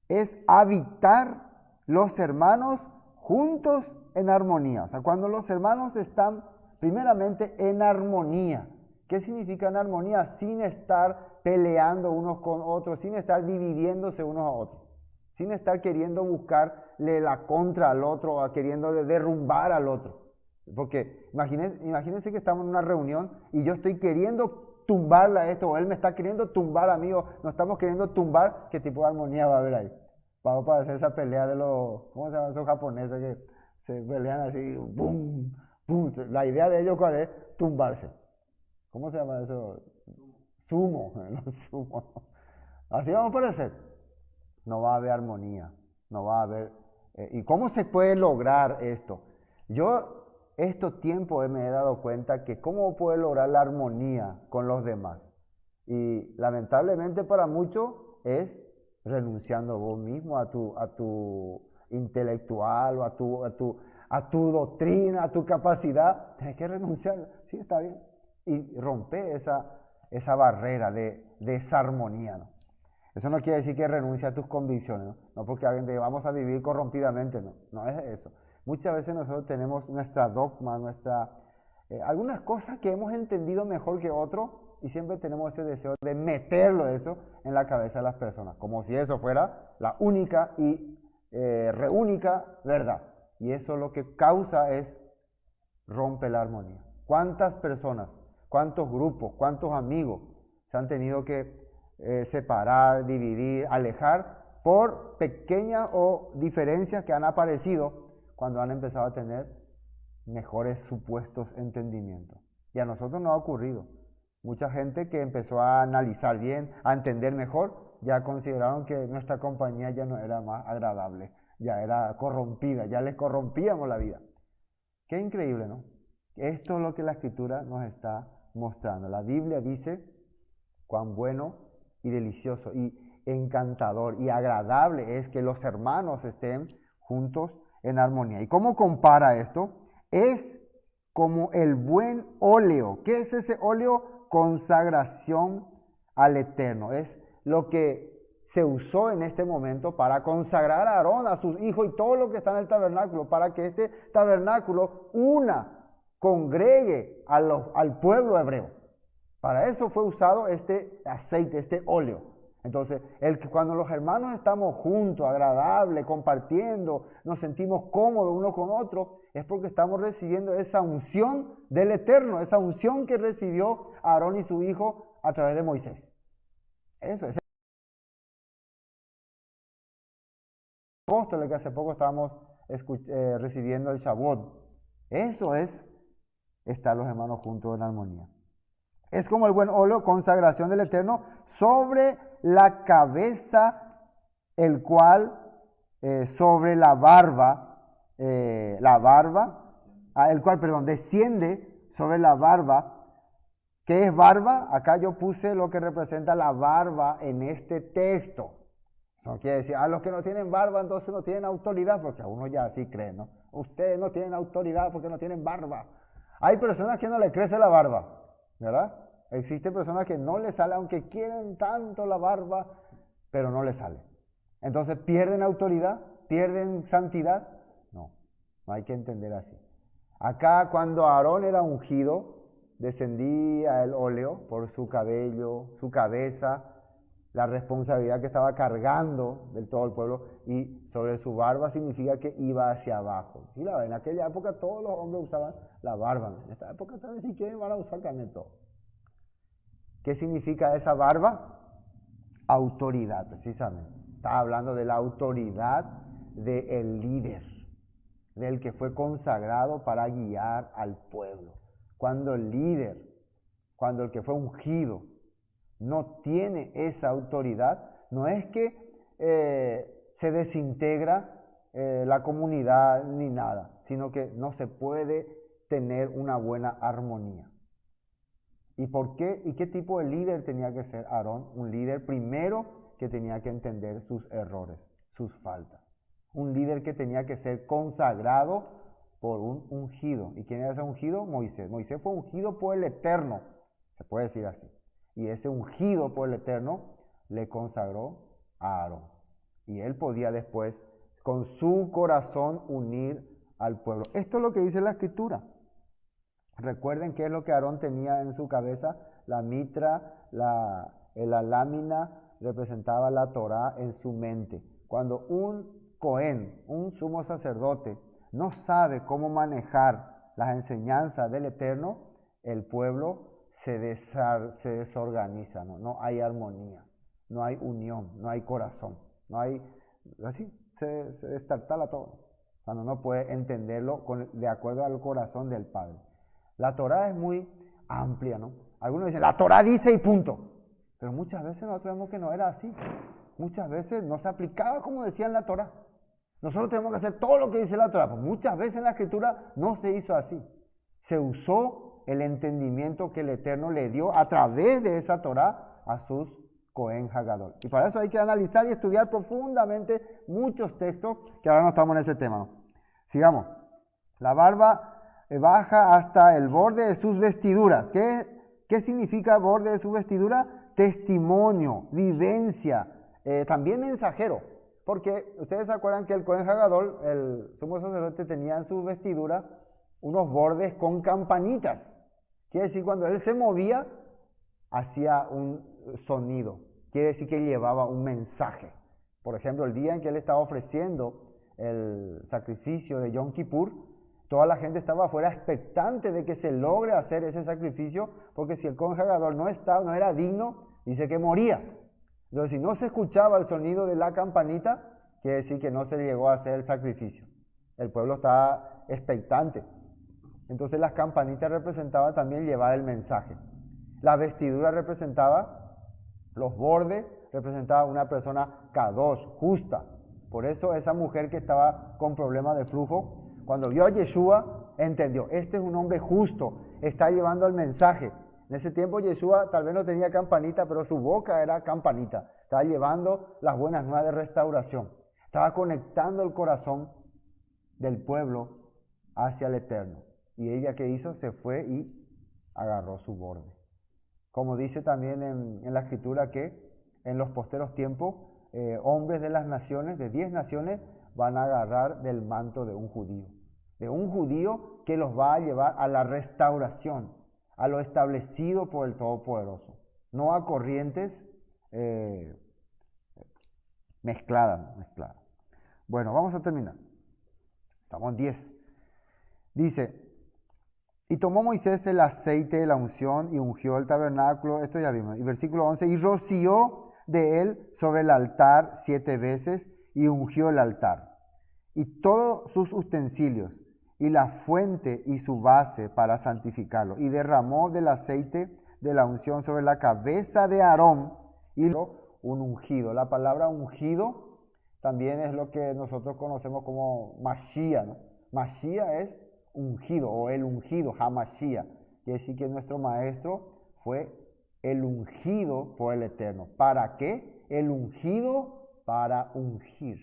Es habitar los hermanos juntos en armonía. O sea, cuando los hermanos están primeramente en armonía. ¿Qué significa en armonía? Sin estar peleando unos con otros, sin estar dividiéndose unos a otros, sin estar queriendo buscarle la contra al otro o queriendo derrumbar al otro. Porque imagínense que estamos en una reunión y yo estoy queriendo tumbarle a esto, o él me está queriendo tumbar a mí, o nos estamos queriendo tumbar. ¿Qué tipo de armonía va a haber ahí? Vamos a hacer esa pelea de los, ¿cómo se llaman esos japoneses que se pelean así? ¡Bum! ¡Bum! La idea de ellos, ¿cuál es? Tumbarse. ¿Cómo se llama eso? Sumo, los sumo. Así vamos a parecer. No va a haber armonía, no va a haber... ¿Y cómo se puede lograr esto? Yo estos tiempos me he dado cuenta que cómo puede lograr la armonía con los demás. Y lamentablemente para muchos es renunciando vos mismo a tu intelectual o a tu doctrina, a tu capacidad. Tienes que renunciar, sí, está bien. Y romper esa barrera de desarmonía, ¿no? Eso no quiere decir que renuncie a tus convicciones, ¿no? No porque alguien te diga, vamos a vivir corrompidamente, no es eso. Muchas veces nosotros tenemos nuestra dogma, algunas cosas que hemos entendido mejor que otros y siempre tenemos ese deseo de meterlo eso en la cabeza de las personas, como si eso fuera la única y reúnica verdad. Y eso lo que causa es rompe la armonía. ¿Cuántas personas, cuántos grupos, cuántos amigos se han tenido que separar, dividir, alejar por pequeñas o diferencias que han aparecido cuando han empezado a tener mejores supuestos entendimientos? Y a nosotros nos ha ocurrido. Mucha gente que empezó a analizar bien, a entender mejor, ya consideraron que nuestra compañía ya no era más agradable, ya era corrompida, ya les corrompíamos la vida. Qué increíble, ¿no? Esto es lo que la Escritura nos está mostrando. La Biblia dice cuán bueno y delicioso y encantador y agradable es que los hermanos estén juntos en armonía. ¿Y cómo compara esto? Es como el buen óleo. ¿Qué es ese óleo? Consagración al Eterno. Es lo que se usó en este momento para consagrar a Aarón, a sus hijos y todo lo que está en el tabernáculo, para que este tabernáculo congregue al pueblo hebreo. Para eso fue usado este aceite, este óleo. Entonces, cuando los hermanos estamos juntos, agradables, compartiendo, nos sentimos cómodos uno con otro, es porque estamos recibiendo esa unción del Eterno, esa unción que recibió Aarón y su hijo a través de Moisés. Eso es. Apóstoles que hace poco estábamos recibiendo el Shavuot. Eso es estar los hermanos juntos en armonía. Es como el buen óleo, consagración del Eterno, sobre la cabeza, el cual sobre la barba, desciende sobre la barba. ¿Qué es barba? Acá yo puse lo que representa la barba en este texto. Eso quiere decir, a los que no tienen barba entonces no tienen autoridad, porque a uno ya así cree, ¿no? Ustedes no tienen autoridad porque no tienen barba. Hay personas que no les crece la barba. ¿verdad? Existen personas que no les sale, aunque quieren tanto la barba, pero no les sale. Entonces, ¿pierden autoridad? ¿Pierden santidad? No, no hay que entender así. Acá, cuando Aarón era ungido, descendía el óleo por su cabello, su cabeza, la responsabilidad que estaba cargando del todo el pueblo, y sobre su barba significa que iba hacia abajo. Y en aquella época todos los hombres usaban la barba. En esta época también, si quieren, van a usar también todo. ¿Qué significa esa barba? Autoridad, precisamente. Está hablando de la autoridad del líder, del que fue consagrado para guiar al pueblo. Cuando el líder, cuando el que fue ungido, no tiene esa autoridad, no es que se desintegra la comunidad ni nada, sino que no se puede tener una buena armonía. ¿Y por qué? ¿Y qué tipo de líder tenía que ser Aarón? Un líder primero que tenía que entender sus errores, sus faltas. Un líder que tenía que ser consagrado por un ungido. ¿Y quién era ese ungido? Moisés. Moisés fue ungido por el Eterno, se puede decir así. Y ese ungido por el Eterno le consagró a Aarón. Y él podía después, con su corazón, unir al pueblo. Esto es lo que dice la Escritura. Recuerden qué es lo que Aarón tenía en su cabeza. La mitra, la lámina representaba la Torá en su mente. Cuando un Cohen, un sumo sacerdote, no sabe cómo manejar las enseñanzas del Eterno, el pueblo se desorganiza, ¿no? No hay armonía, no hay unión, no hay corazón, no hay, así, se destartala todo, cuando no puede entenderlo de acuerdo al corazón del Padre. La Torá es muy amplia, ¿no? Algunos dicen, la Torá dice y punto, pero muchas veces nosotros vemos que no era así, muchas veces no se aplicaba como decía en la Torá. Nosotros tenemos que hacer todo lo que dice la Torá, pues muchas veces en la Escritura no se hizo así, se usó el entendimiento que el Eterno le dio a través de esa Torá a sus Cohen Hagadol. Y para eso hay que analizar y estudiar profundamente muchos textos, que ahora no estamos en ese tema, ¿no? Sigamos. La barba baja hasta el borde de sus vestiduras. ¿Qué significa borde de su vestidura? Testimonio, vivencia, también mensajero. Porque ustedes se acuerdan que el Cohen Hagadol, el sumo sacerdote, tenía en su vestidura unos bordes con campanitas. Quiere decir, cuando él se movía, hacía un sonido. Quiere decir que llevaba un mensaje. Por ejemplo, el día en que él estaba ofreciendo el sacrificio de Yom Kippur, toda la gente estaba afuera expectante de que se logre hacer ese sacrificio, porque si el Cohen Hagadol no era digno, dice que moría. Entonces, si no se escuchaba el sonido de la campanita, quiere decir que no se llegó a hacer el sacrificio. El pueblo estaba expectante. Entonces las campanitas representaban también llevar el mensaje. La vestidura representaba, los bordes representaba una persona kadosh, justa. Por eso esa mujer que estaba con problemas de flujo, cuando vio a Yeshua, entendió, este es un hombre justo, está llevando el mensaje. En ese tiempo Yeshua tal vez no tenía campanita, pero su boca era campanita. Estaba llevando las buenas nuevas de restauración. Estaba conectando el corazón del pueblo hacia el Eterno. Y ella, ¿qué hizo? Se fue y agarró su borde. Como dice también en la Escritura que en los posteros tiempos, hombres de las naciones, de 10 naciones, van a agarrar del manto de un judío. De un judío que los va a llevar a la restauración, a lo establecido por el Todopoderoso. No a corrientes mezcladas. Bueno, vamos a terminar. Estamos en 10. Dice, y tomó Moisés el aceite de la unción y ungió el tabernáculo, esto ya vimos, y versículo 11, y roció de él sobre el altar 7 veces y ungió el altar, y todos sus utensilios, y la fuente y su base para santificarlo, y derramó del aceite de la unción sobre la cabeza de Aarón, y un ungido. La palabra ungido también es lo que nosotros conocemos como Mashiach, ¿no? Mashiach es ungido o el ungido, Hamashiach. Quiere decir que nuestro maestro fue el ungido por el Eterno. ¿Para qué? El ungido para ungir.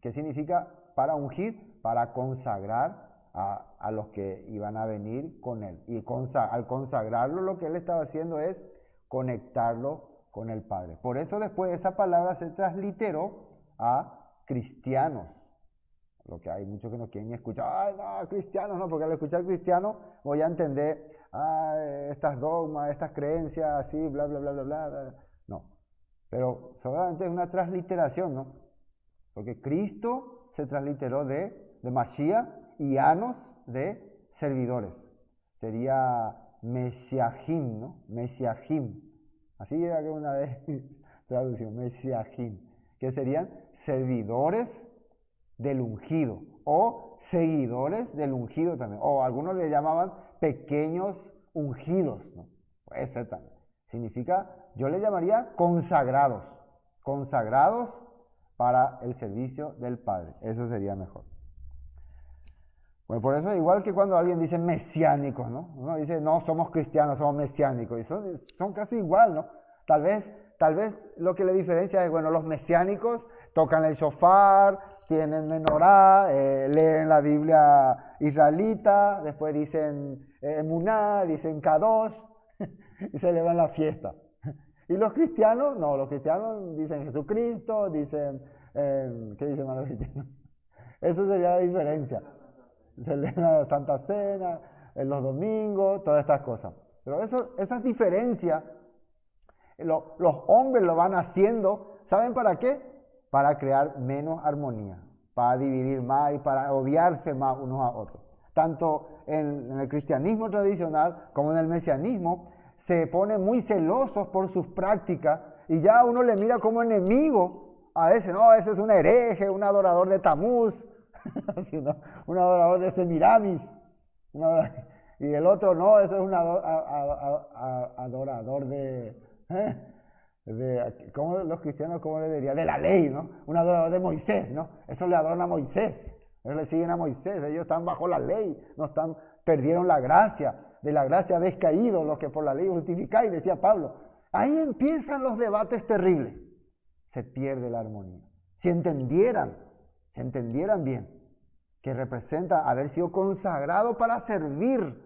¿Qué significa para ungir? Para consagrar a los que iban a venir con él. Y al consagrarlo, lo que él estaba haciendo es conectarlo con el Padre. Por eso después esa palabra se transliteró a cristianos. Lo que hay muchos que no quieren ni escuchar, ay no, cristianos no, porque al escuchar cristiano voy a entender estas dogmas, estas creencias, así, bla, bla, bla, bla, bla. No, pero solamente es una transliteración, ¿no? Porque Cristo se transliteró de Mashiach y Anos de servidores. Sería Meshiachim, ¿no? Meshiachim. Así era que una vez traducción, Meshiachim, que serían servidores del ungido o seguidores del ungido también, o algunos le llamaban pequeños ungidos, ¿no? Puede ser también. Significa, yo le llamaría consagrados, consagrados para el servicio del Padre. Eso sería mejor. Bueno, por eso igual que cuando alguien dice mesiánicos, ¿no? Uno dice, no, somos cristianos, somos mesiánicos, y son casi igual, ¿no? Tal vez lo que le diferencia es, bueno, los mesiánicos tocan el shofar, tienen menorá, leen la Biblia israelita, después dicen emuná, dicen kadosh, y celebran la fiesta. Y los cristianos, no, los cristianos dicen Jesucristo, dicen, ¿qué dicen los cristianos? Esa sería la diferencia. Celebran la Santa Cena, en los domingos, todas estas cosas. Pero esas diferencias, los hombres lo van haciendo, ¿saben para qué? Para crear menos armonía, para dividir más y para odiarse más unos a otros. Tanto en el cristianismo tradicional como en el mesianismo, se ponen muy celosos por sus prácticas y ya uno le mira como enemigo a ese, no, ese es un hereje, un adorador de Tamuz, un adorador de Semiramis, y el otro no, ese es un adorador de ¿cómo los cristianos, cómo le diría? De la ley, ¿no? Un adorador de Moisés, ¿no? Eso le adoran a Moisés, ellos le siguen a Moisés, ellos están bajo la ley, perdieron la gracia, de la gracia habéis caído, los que por la ley justificáis, decía Pablo. Ahí empiezan los debates terribles, se pierde la armonía. Si entendieran bien, que representa haber sido consagrado para servir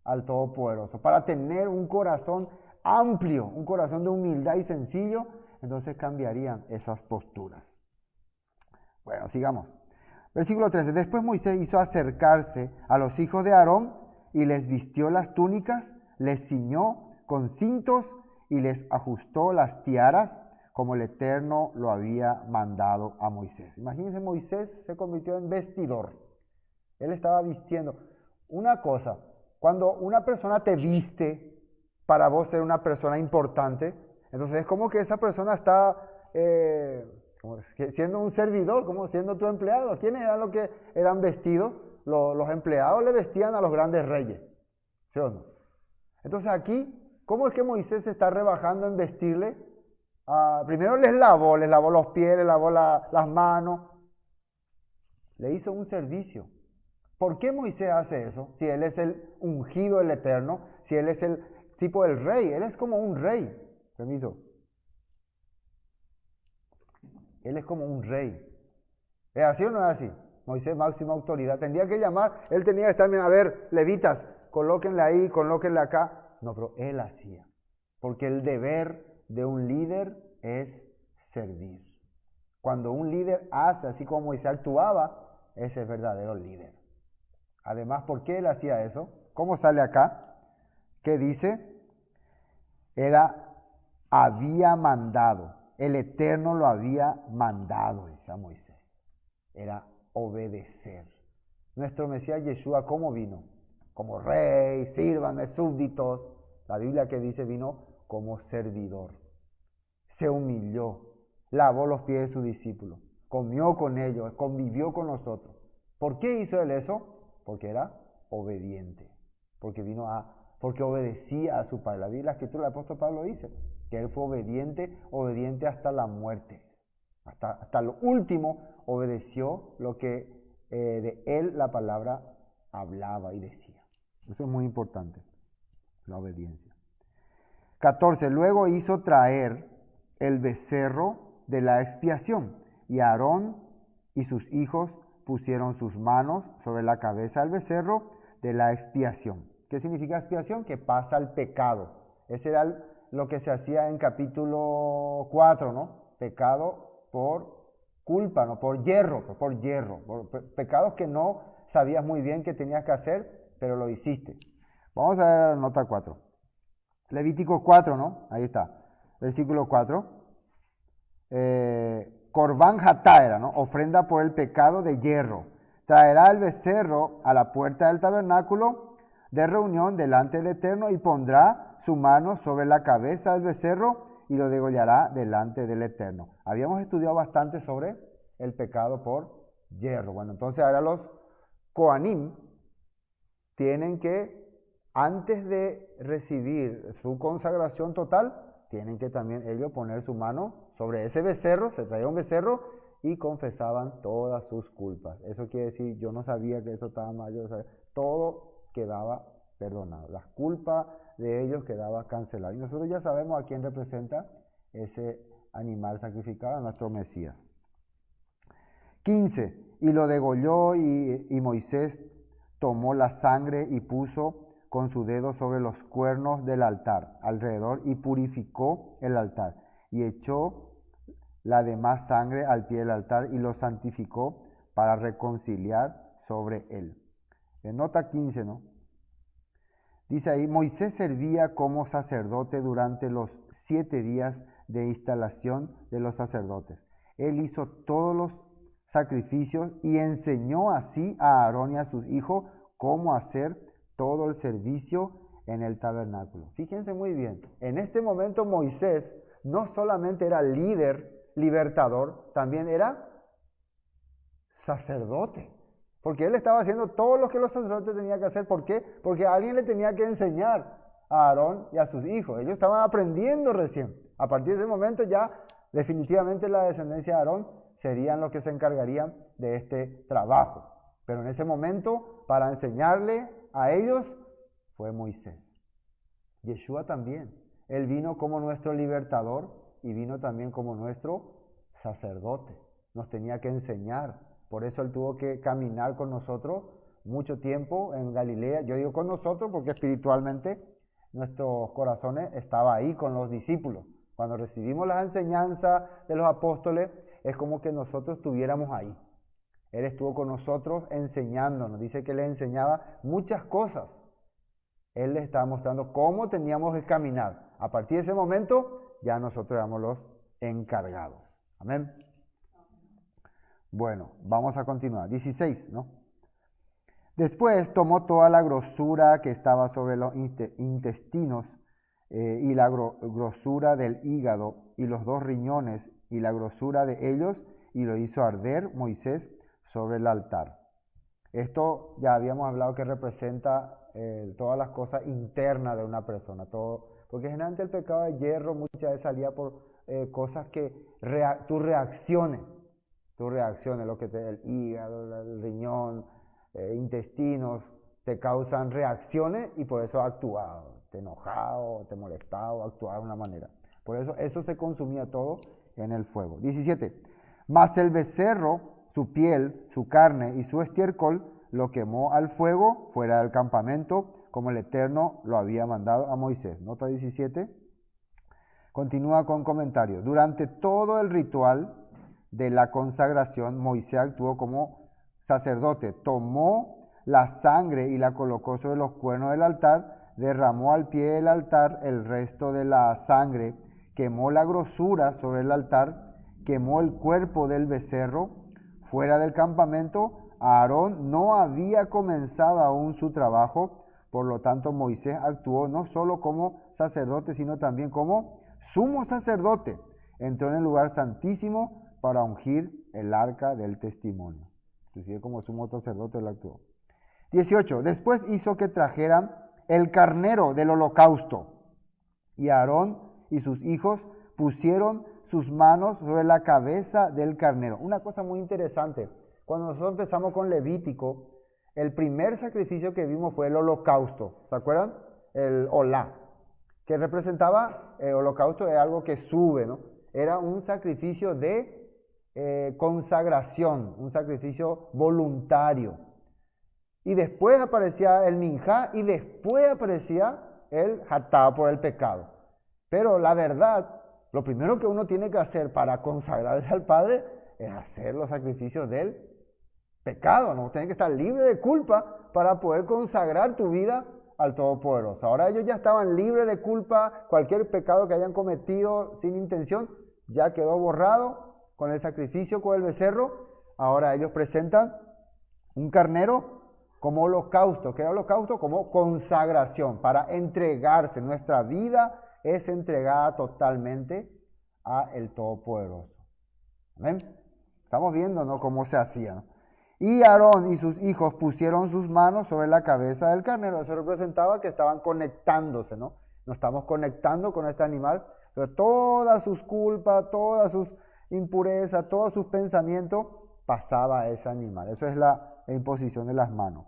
al Todopoderoso, para tener un corazón amplio, un corazón de humildad y sencillo, entonces cambiarían esas posturas. Bueno, sigamos. Versículo 13. Después Moisés hizo acercarse a los hijos de Aarón y les vistió las túnicas, les ciñó con cintos y les ajustó las tiaras como el Eterno lo había mandado a Moisés. Imagínense, Moisés se convirtió en vestidor. Él estaba vistiendo. Una cosa, cuando una persona te viste, para vos ser una persona importante, entonces es como que esa persona está siendo un servidor, como siendo tu empleado. ¿Quiénes eran los que eran vestidos? Los empleados le vestían a los grandes reyes, ¿sí o no? Entonces aquí, ¿cómo es que Moisés se está rebajando en vestirle? Primero les lavó los pies, les lavó las manos, le hizo un servicio. ¿Por qué Moisés hace eso? Si él es el ungido del Eterno, si él es el tipo del rey, él es como un rey. Permiso. Él es como un rey. ¿Es así o no es así? Moisés, máxima autoridad. Tendría que llamar, él tenía que estar, a ver, levitas, colóquenle ahí, colóquenle acá. No, pero él hacía. Porque el deber de un líder es servir. Cuando un líder hace así como Moisés actuaba, ese es verdadero líder. Además, ¿por qué él hacía eso? ¿Cómo sale acá? ¿Qué dice? Había mandado, el Eterno lo había mandado, dice a Moisés. Era obedecer. Nuestro Mesías Yeshua, ¿cómo vino? Como rey, sírvanme, súbditos. La Biblia que dice vino como servidor. Se humilló, lavó los pies de sus discípulos, comió con ellos, convivió con nosotros. ¿Por qué hizo él eso? Porque era obediente, porque obedecía a su Padre. La Biblia, la Escritura, el apóstol Pablo dice que él fue obediente hasta la muerte. Hasta lo último obedeció lo que de él la palabra hablaba y decía. Eso es muy importante, la obediencia. 14. Luego hizo traer el becerro de la expiación y Aarón y sus hijos pusieron sus manos sobre la cabeza del becerro de la expiación. ¿Qué significa expiación? Que pasa el pecado. Ese era lo que se hacía en capítulo 4, ¿no? Pecado por culpa, ¿no? Por pecados que no sabías muy bien que tenías que hacer, pero lo hiciste. Vamos a ver la nota 4. Levítico 4, ¿no? Ahí está. Versículo 4. Corbán Hatá era, ¿no? Ofrenda por el pecado de hierro. Traerá el becerro a la puerta del tabernáculo de reunión delante del Eterno y pondrá su mano sobre la cabeza del becerro y lo degollará delante del Eterno. Habíamos estudiado bastante sobre el pecado por hierro. Bueno, entonces ahora los Kohanim tienen que, antes de recibir su consagración total, tienen que también ellos poner su mano sobre ese becerro, se traía un becerro y confesaban todas sus culpas. Eso quiere decir, yo no sabía que eso estaba mal, todo quedaba perdonado. Las culpas de ellos quedaba cancelado. Y nosotros ya sabemos a quién representa ese animal sacrificado, a nuestro Mesías. 15. Y lo degolló y Moisés tomó la sangre y puso con su dedo sobre los cuernos del altar alrededor y purificó el altar y echó la demás sangre al pie del altar y lo santificó para reconciliar sobre él. En nota 15, ¿no? Dice ahí, Moisés servía como sacerdote durante los 7 días de instalación de los sacerdotes. Él hizo todos los sacrificios y enseñó así a Aarón y a sus hijos cómo hacer todo el servicio en el tabernáculo. Fíjense muy bien, en este momento Moisés no solamente era líder, libertador, también era sacerdote. Porque él estaba haciendo todo lo que los sacerdotes tenían que hacer. ¿Por qué? Porque alguien le tenía que enseñar a Aarón y a sus hijos. Ellos estaban aprendiendo recién. A partir de ese momento ya definitivamente la descendencia de Aarón serían los que se encargarían de este trabajo. Pero en ese momento, para enseñarle a ellos, fue Moisés. Yeshua también. Él vino como nuestro libertador y vino también como nuestro sacerdote. Nos tenía que enseñar. Por eso Él tuvo que caminar con nosotros mucho tiempo en Galilea. Yo digo con nosotros porque espiritualmente nuestros corazones estaban ahí con los discípulos. Cuando recibimos las enseñanzas de los apóstoles, es como que nosotros estuviéramos ahí. Él estuvo con nosotros enseñándonos. Dice que le enseñaba muchas cosas. Él les estaba mostrando cómo teníamos que caminar. A partir de ese momento, ya nosotros éramos los encargados. Amén. Bueno, vamos a continuar. 16, ¿no? Después tomó toda la grosura que estaba sobre los intestinos y la grosura del hígado y los 2 riñones y la grosura de ellos y lo hizo arder Moisés sobre el altar. Esto ya habíamos hablado que representa todas las cosas internas de una persona, porque generalmente el pecado de hierro muchas veces salía por cosas que tus reacciones, lo que el hígado, el riñón, intestinos, te causan reacciones y por eso actuabas, te enojado, te molestaba, actuaba de una manera. Por eso se consumía todo en el fuego. 17. Mas el becerro, su piel, su carne y su estiércol lo quemó al fuego fuera del campamento, como el Eterno lo había mandado a Moisés. Nota 17. Continúa con comentario. Durante todo el ritual de la consagración, Moisés actuó como sacerdote. Tomó la sangre y la colocó sobre los cuernos del altar, derramó al pie del altar el resto de la sangre, quemó la grosura sobre el altar, quemó el cuerpo del becerro. Fuera del campamento, Aarón no había comenzado aún su trabajo, por lo tanto Moisés actuó no solo como sacerdote, sino también como sumo sacerdote. Entró en el lugar santísimo para ungir el arca del testimonio. Inclusive como sumo sacerdote él actuó. 18. Después hizo que trajeran el carnero del holocausto, y Aarón y sus hijos pusieron sus manos sobre la cabeza del carnero. Una cosa muy interesante, cuando nosotros empezamos con Levítico, el primer sacrificio que vimos fue el holocausto. ¿Se acuerdan? El olá, que representaba, el holocausto es algo que sube, ¿no? Era un sacrificio de consagración, un sacrificio voluntario. Y después aparecía el minjá y después aparecía el hatá por el pecado. Pero la verdad, lo primero que uno tiene que hacer para consagrarse al Padre es hacer los sacrificios del pecado, ¿no? Tienes que estar libre de culpa para poder consagrar tu vida al Todopoderoso. Ahora ellos ya estaban libres de culpa, cualquier pecado que hayan cometido sin intención ya quedó borrado con el sacrificio, con el becerro. Ahora ellos presentan un carnero como holocausto. ¿Qué era holocausto? Como consagración, para entregarse. Nuestra vida es entregada totalmente a el Todopoderoso. ¿Ven? Estamos viendo, ¿no?, cómo se hacía, ¿no? Y Aarón y sus hijos pusieron sus manos sobre la cabeza del carnero. Eso representaba que estaban conectándose, ¿no? Nos estamos conectando con este animal, pero todas sus culpas, todas sus impurezas, todos sus pensamientos pasaba a ese animal. Eso es la imposición de las manos.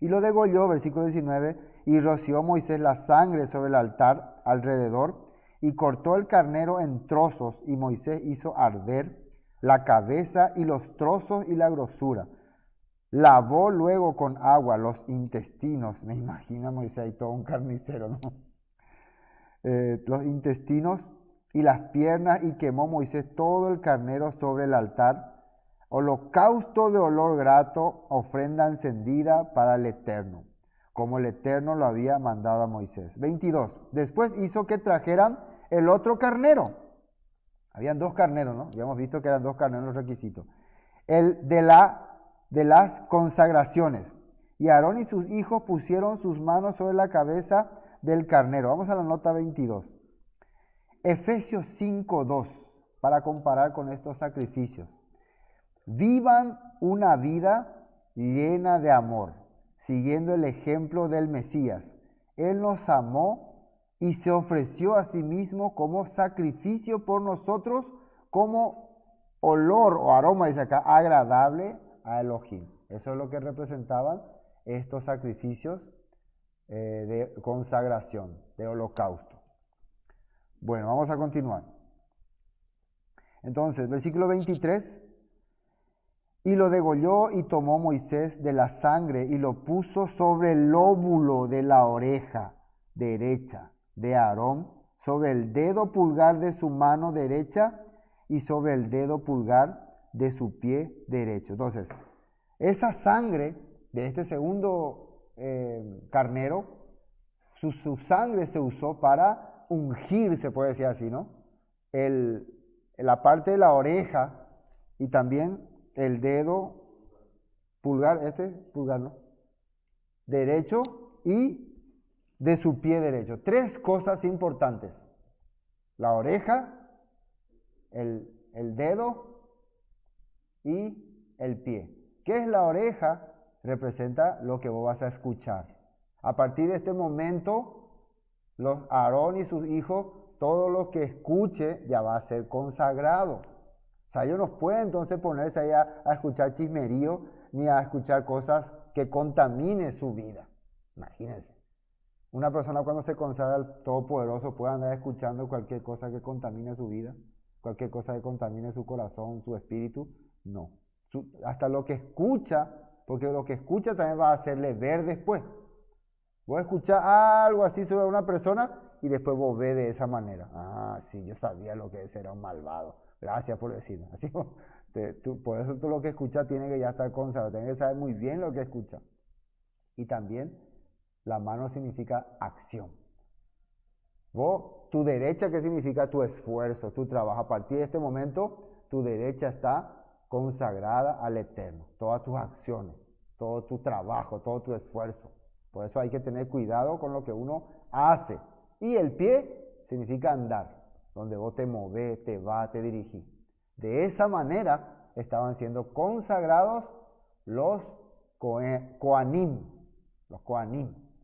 Y lo degolló, versículo 19, y roció Moisés la sangre sobre el altar alrededor, y cortó el carnero en trozos, y Moisés hizo arder la cabeza y los trozos y la grosura. Lavó luego con agua los intestinos. Me imagino Moisés ahí todo un carnicero, ¿no? Los intestinos y las piernas, y quemó Moisés todo el carnero sobre el altar, holocausto de olor grato, ofrenda encendida para el Eterno, como el Eterno lo había mandado a Moisés. 22. Después hizo que trajeran el otro carnero. Habían dos carneros, ¿no? Ya hemos visto que eran dos carneros los requisitos. El de las consagraciones. Y Aarón y sus hijos pusieron sus manos sobre la cabeza del carnero. Vamos a la nota 22. Efesios 5:2, para comparar con estos sacrificios. Vivan una vida llena de amor, siguiendo el ejemplo del Mesías. Él nos amó y se ofreció a sí mismo como sacrificio por nosotros, como olor o aroma, dice acá, agradable a Elohim. Eso es lo que representaban estos sacrificios de consagración, de holocausto. Bueno, vamos a continuar. Entonces, versículo 23. Y lo degolló y tomó Moisés de la sangre y lo puso sobre el lóbulo de la oreja derecha de Aarón, sobre el dedo pulgar de su mano derecha y sobre el dedo pulgar de su pie derecho. Entonces, esa sangre de este segundo carnero, su sangre se usó para ungir, se puede decir así, ¿no? La parte de la oreja y también el dedo pulgar, pulgar, ¿no?, derecho y de su pie derecho. Tres cosas importantes: la oreja, el dedo y el pie. ¿Qué es la oreja? Representa lo que vos vas a escuchar. A partir de este momento, Aarón y sus hijos, todo lo que escuche ya va a ser consagrado. O sea, ellos no pueden entonces ponerse ahí a escuchar chismerío ni a escuchar cosas que contaminen su vida. Imagínense. Una persona cuando se consagra al Todopoderoso puede andar escuchando cualquier cosa que contamine su vida, cualquier cosa que contamine su corazón, su espíritu. No. Hasta lo que escucha, porque lo que escucha también va a hacerle ver después. Vos escuchás algo así sobre una persona y después vos ves de esa manera. Ah, sí, yo sabía lo que ese era un malvado. Gracias por decirlo. Así, por eso tú lo que escuchas tiene que ya estar consagrado, tienes que saber muy bien lo que escuchas. Y también la mano significa acción. Vos, tu derecha, ¿qué significa? Tu esfuerzo, tu trabajo. A partir de este momento, tu derecha está consagrada al Eterno. Todas tus acciones, todo tu trabajo, todo tu esfuerzo. Por eso hay que tener cuidado con lo que uno hace. Y el pie significa andar, donde vos te movés, te vas, te dirigís. De esa manera estaban siendo consagrados los Kohanim,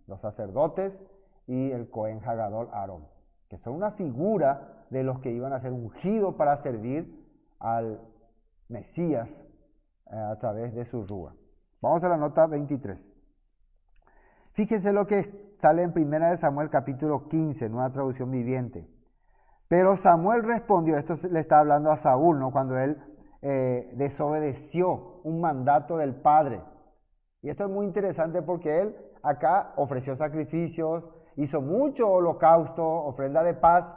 los sacerdotes y el Cohen Hagadol Aarón, que son una figura de los que iban a ser ungidos para servir al Mesías a través de su rúa. Vamos a la nota 23. Fíjense lo que sale en 1 Samuel capítulo 15, nueva traducción viviente. Pero Samuel respondió, esto le está hablando a Saúl, ¿no? Cuando él desobedeció un mandato del padre. Y esto es muy interesante porque él acá ofreció sacrificios, hizo mucho holocausto, ofrenda de paz,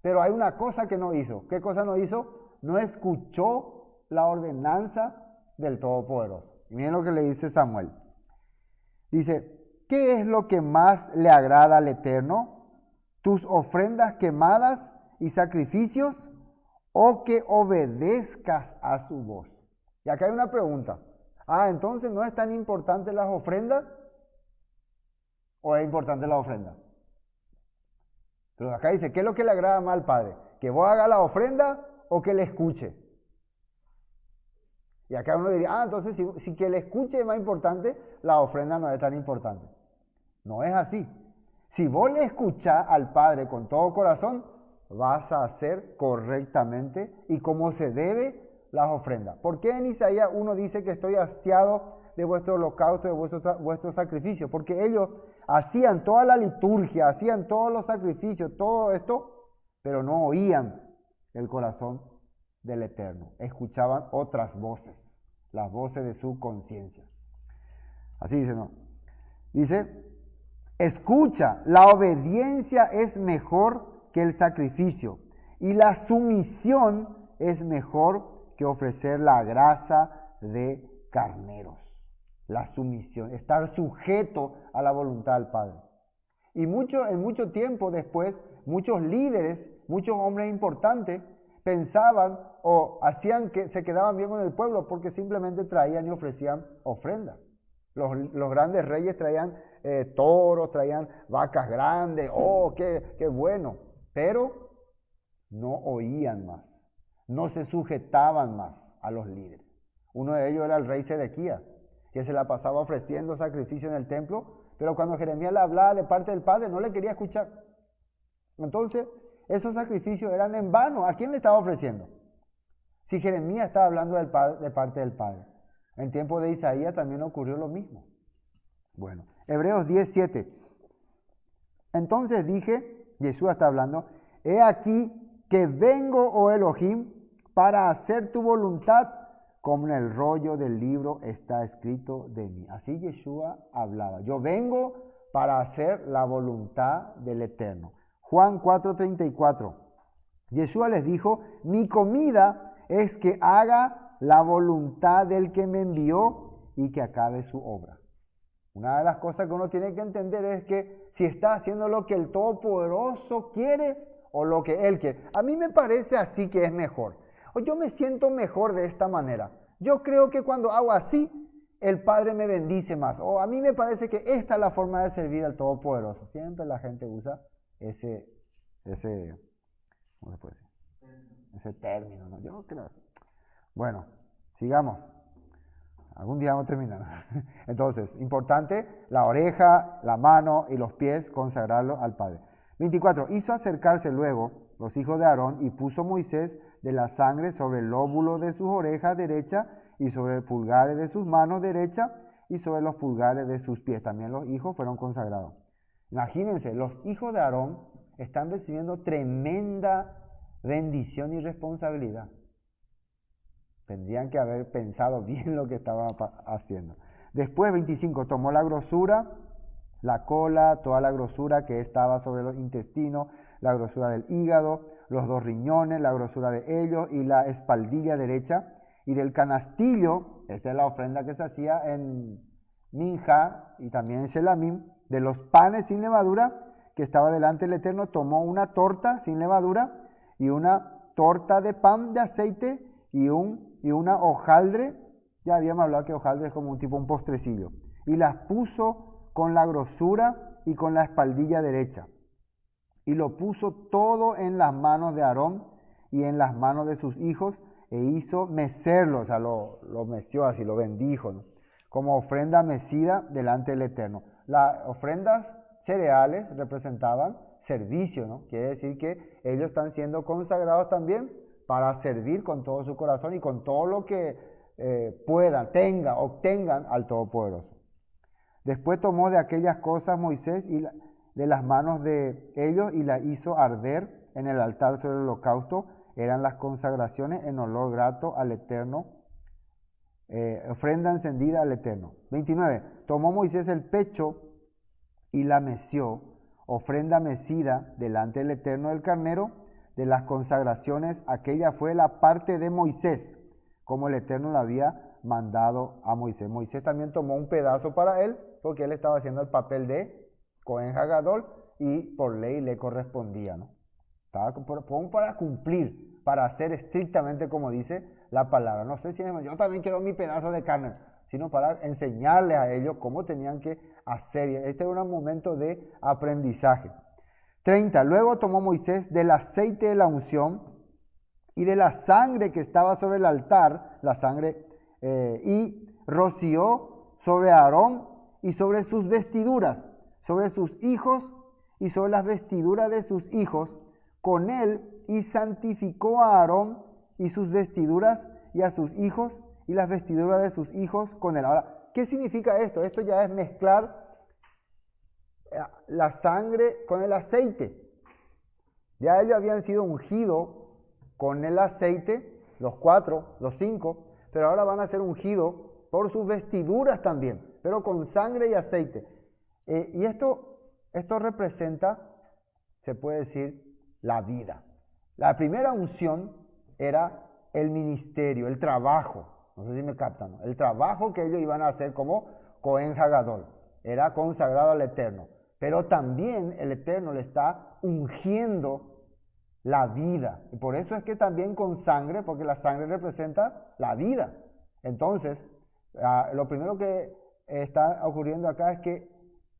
pero hay una cosa que no hizo. ¿Qué cosa no hizo? No escuchó la ordenanza del Todopoderoso. Y miren lo que le dice Samuel. Dice, ¿qué es lo que más le agrada al Eterno? ¿Tus ofrendas quemadas y sacrificios o que obedezcas a su voz? Y acá hay una pregunta. Entonces ¿no es tan importante las ofrendas o es importante la ofrenda? Pero acá dice, ¿qué es lo que le agrada más al Padre? ¿Que vos hagas la ofrenda o que le escuche? Y acá uno diría, entonces si que le escuche es más importante, la ofrenda no es tan importante. No es así. Si vos le escuchás al Padre con todo corazón, vas a hacer correctamente y como se debe las ofrendas. ¿Por qué en Isaías 1 dice que estoy hastiado de vuestro holocausto, de vuestro sacrificio? Porque ellos hacían toda la liturgia, hacían todos los sacrificios, todo esto, pero no oían el corazón del Eterno. Escuchaban otras voces, las voces de su conciencia. Así dice, ¿no? Dice, escucha, la obediencia es mejor que el sacrificio y la sumisión es mejor que ofrecer la grasa de carneros. La sumisión, estar sujeto a la voluntad del Padre. Y en mucho tiempo después, muchos líderes, muchos hombres importantes, pensaban o hacían que se quedaban bien con el pueblo porque simplemente traían y ofrecían ofrendas. Los grandes reyes traían toros, traían vacas grandes, qué bueno, pero no oían más, no se sujetaban más a los líderes. Uno de ellos era el rey Sedequías, que se la pasaba ofreciendo sacrificio en el templo, pero cuando Jeremías le hablaba de parte del Padre no le quería escuchar. Entonces, esos sacrificios eran en vano. ¿A quién le estaba ofreciendo? Si Jeremías estaba hablando de parte del Padre. En tiempo de Isaías también ocurrió lo mismo. Bueno, Hebreos 10:7. Entonces dije, Yeshua está hablando, he aquí que vengo, oh Elohim, para hacer tu voluntad, como en el rollo del libro está escrito de mí. Así Yeshua hablaba. Yo vengo para hacer la voluntad del Eterno. Juan 4:34. Yeshua les dijo, mi comida es que haga la voluntad del que me envió y que acabe su obra. Una de las cosas que uno tiene que entender es que si está haciendo lo que el Todopoderoso quiere o lo que Él quiere. A mí me parece así que es mejor. O yo me siento mejor de esta manera. Yo creo que cuando hago así, el Padre me bendice más. O a mí me parece que esta es la forma de servir al Todopoderoso. Siempre la gente usa ese ¿cómo se puede decir? Ese término, ¿no? Yo no creo así. Bueno, sigamos. Algún día vamos a terminar. Entonces, importante, la oreja, la mano y los pies, consagrarlo al Padre. 24. Hizo acercarse luego los hijos de Aarón y puso Moisés de la sangre sobre el lóbulo de sus orejas derecha y sobre el pulgares de sus manos derecha y sobre los pulgares de sus pies. También los hijos fueron consagrados. Imagínense, los hijos de Aarón están recibiendo tremenda bendición y responsabilidad. Tendrían que haber pensado bien lo que estaban haciendo. Después, 25, tomó la grosura, la cola, toda la grosura que estaba sobre los intestinos, la grosura del hígado, los dos riñones, la grosura de ellos y la espaldilla derecha. Y del canastillo, esta es la ofrenda que se hacía en Minja y también en Shelamim, de los panes sin levadura que estaba delante del Eterno, tomó una torta sin levadura y una torta de pan de aceite y una hojaldre. Ya habíamos hablado que hojaldre es como un postrecillo. Y las puso con la grosura y con la espaldilla derecha. Y lo puso todo en las manos de Aarón y en las manos de sus hijos e hizo mecerlo, o sea, lo meció así, lo bendijo, ¿no? Como ofrenda mecida delante del Eterno. Las ofrendas cereales representaban servicio, ¿no? Quiere decir que ellos están siendo consagrados también para servir con todo su corazón y con todo lo que puedan, obtengan al Todopoderoso. Después tomó de aquellas cosas Moisés y de las manos de ellos y la hizo arder en el altar sobre el holocausto eran las consagraciones en olor grato al Eterno, ofrenda encendida al Eterno. 29. Tomó Moisés el pecho y la meció, ofrenda mecida delante del Eterno del carnero, de las consagraciones, aquella fue la parte de Moisés, como el Eterno le había mandado a Moisés. Moisés también tomó un pedazo para él, porque él estaba haciendo el papel de Cohen Hagadol y por ley le correspondía, ¿no? Estaba para cumplir, para hacer estrictamente como dice la palabra. No sé si yo también quiero mi pedazo de carne, sino para enseñarles a ellos cómo tenían que hacer. Este era un momento de aprendizaje. 30. Luego tomó Moisés del aceite de la unción y de la sangre que estaba sobre el altar, la sangre, y roció sobre Aarón y sobre sus vestiduras, sobre sus hijos y sobre las vestiduras de sus hijos, con él, y santificó a Aarón y sus vestiduras y a sus hijos y las vestiduras de sus hijos con él. Ahora, ¿qué significa esto? Esto ya es mezclar la sangre con el aceite. Ya ellos habían sido ungidos con el aceite, los 4, los 5, pero ahora van a ser ungidos por sus vestiduras también, pero con sangre y aceite. Y esto representa, se puede decir, la vida. La primera unción era el ministerio, el trabajo. No sé si me captan, ¿no? El trabajo que ellos iban a hacer como Cohen Hagadol. Era consagrado al Eterno. Pero también el Eterno le está ungiendo la vida. Y por eso es que también con sangre, porque la sangre representa la vida. Entonces, lo primero que está ocurriendo acá es que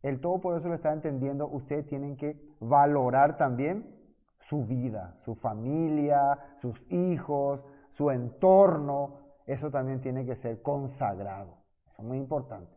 el Todopoderoso lo está entendiendo. Ustedes tienen que valorar también su vida, su familia, sus hijos, su entorno. Eso también tiene que ser consagrado. Eso es muy importante.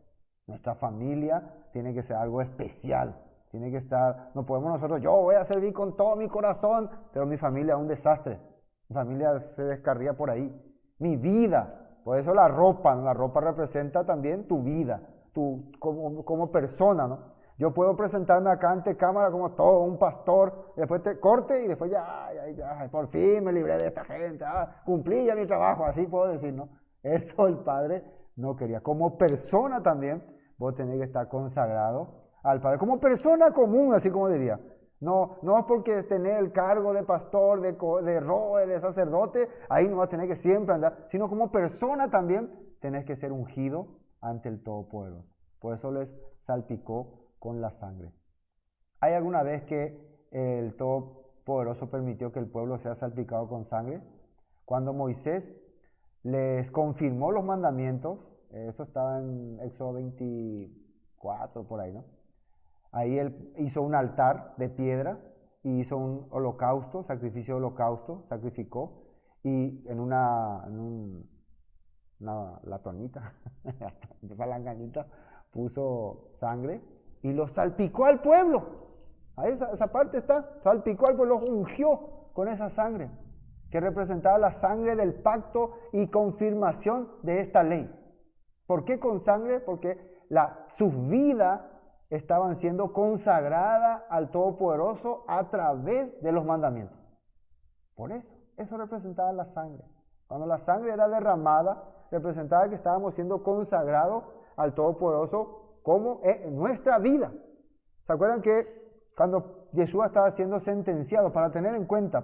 Nuestra familia tiene que ser algo especial. Tiene que estar, no podemos nosotros, yo voy a servir con todo mi corazón, pero mi familia es un desastre. Mi familia se descarría por ahí. Mi vida, por eso la ropa representa también tu vida, tú como persona, ¿no? Yo puedo presentarme acá ante cámara como todo un pastor, después te corte y después ya, por fin me libré de esta gente, cumplí ya mi trabajo, así puedo decir, ¿no? Eso el Padre no quería. Como persona también, vos tenés que estar consagrado al Padre, como persona común, así como diría. No es porque tenés el cargo de pastor, de roe, de sacerdote, ahí no vas a tener que siempre andar, sino como persona también tenés que ser ungido ante el Todopoderoso. Por eso les salpicó con la sangre. ¿Hay alguna vez que el Todopoderoso permitió que el pueblo sea salpicado con sangre? Cuando Moisés les confirmó los mandamientos, eso estaba en Éxodo 24, por ahí, ¿no? Ahí él hizo un altar de piedra y hizo un holocausto, sacrificio de holocausto, sacrificó, y en una latonita, palanganita, puso sangre y lo salpicó al pueblo. Ahí esa parte está, salpicó al pueblo, lo ungió con esa sangre, que representaba la sangre del pacto y confirmación de esta ley. ¿Por qué con sangre? Porque sus vidas estaban siendo consagradas al Todopoderoso a través de los mandamientos. Por eso representaba la sangre. Cuando la sangre era derramada, representaba que estábamos siendo consagrados al Todopoderoso como en nuestra vida. ¿Se acuerdan que cuando Yeshua estaba siendo sentenciado, para tener en cuenta,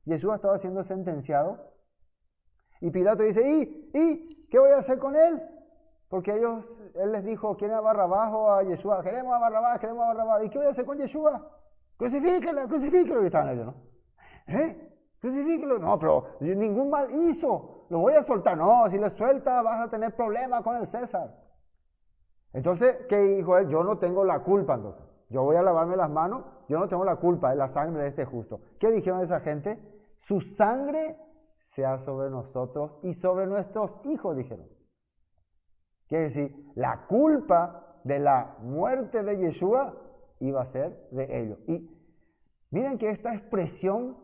Yeshua estaba siendo sentenciado y Pilato dice, ¿y qué voy a hacer con él? Porque él les dijo, ¿quieren a Barrabás o a Yeshua? Queremos a Barrabás. ¿Y qué voy a hacer con Yeshua? Crucifíquenlo, gritaban ellos, ¿no? Crucifíquenlo. No, pero ningún mal hizo. Lo voy a soltar. No, si le suelta vas a tener problemas con el César. Entonces, ¿qué dijo él? Yo no tengo la culpa, entonces. Yo voy a lavarme las manos, yo no tengo la culpa de la sangre de este justo. ¿Qué dijeron esa gente? Su sangre sea sobre nosotros y sobre nuestros hijos, dijeron. Quiere decir, la culpa de la muerte de Yeshua iba a ser de ellos. Y miren que esta expresión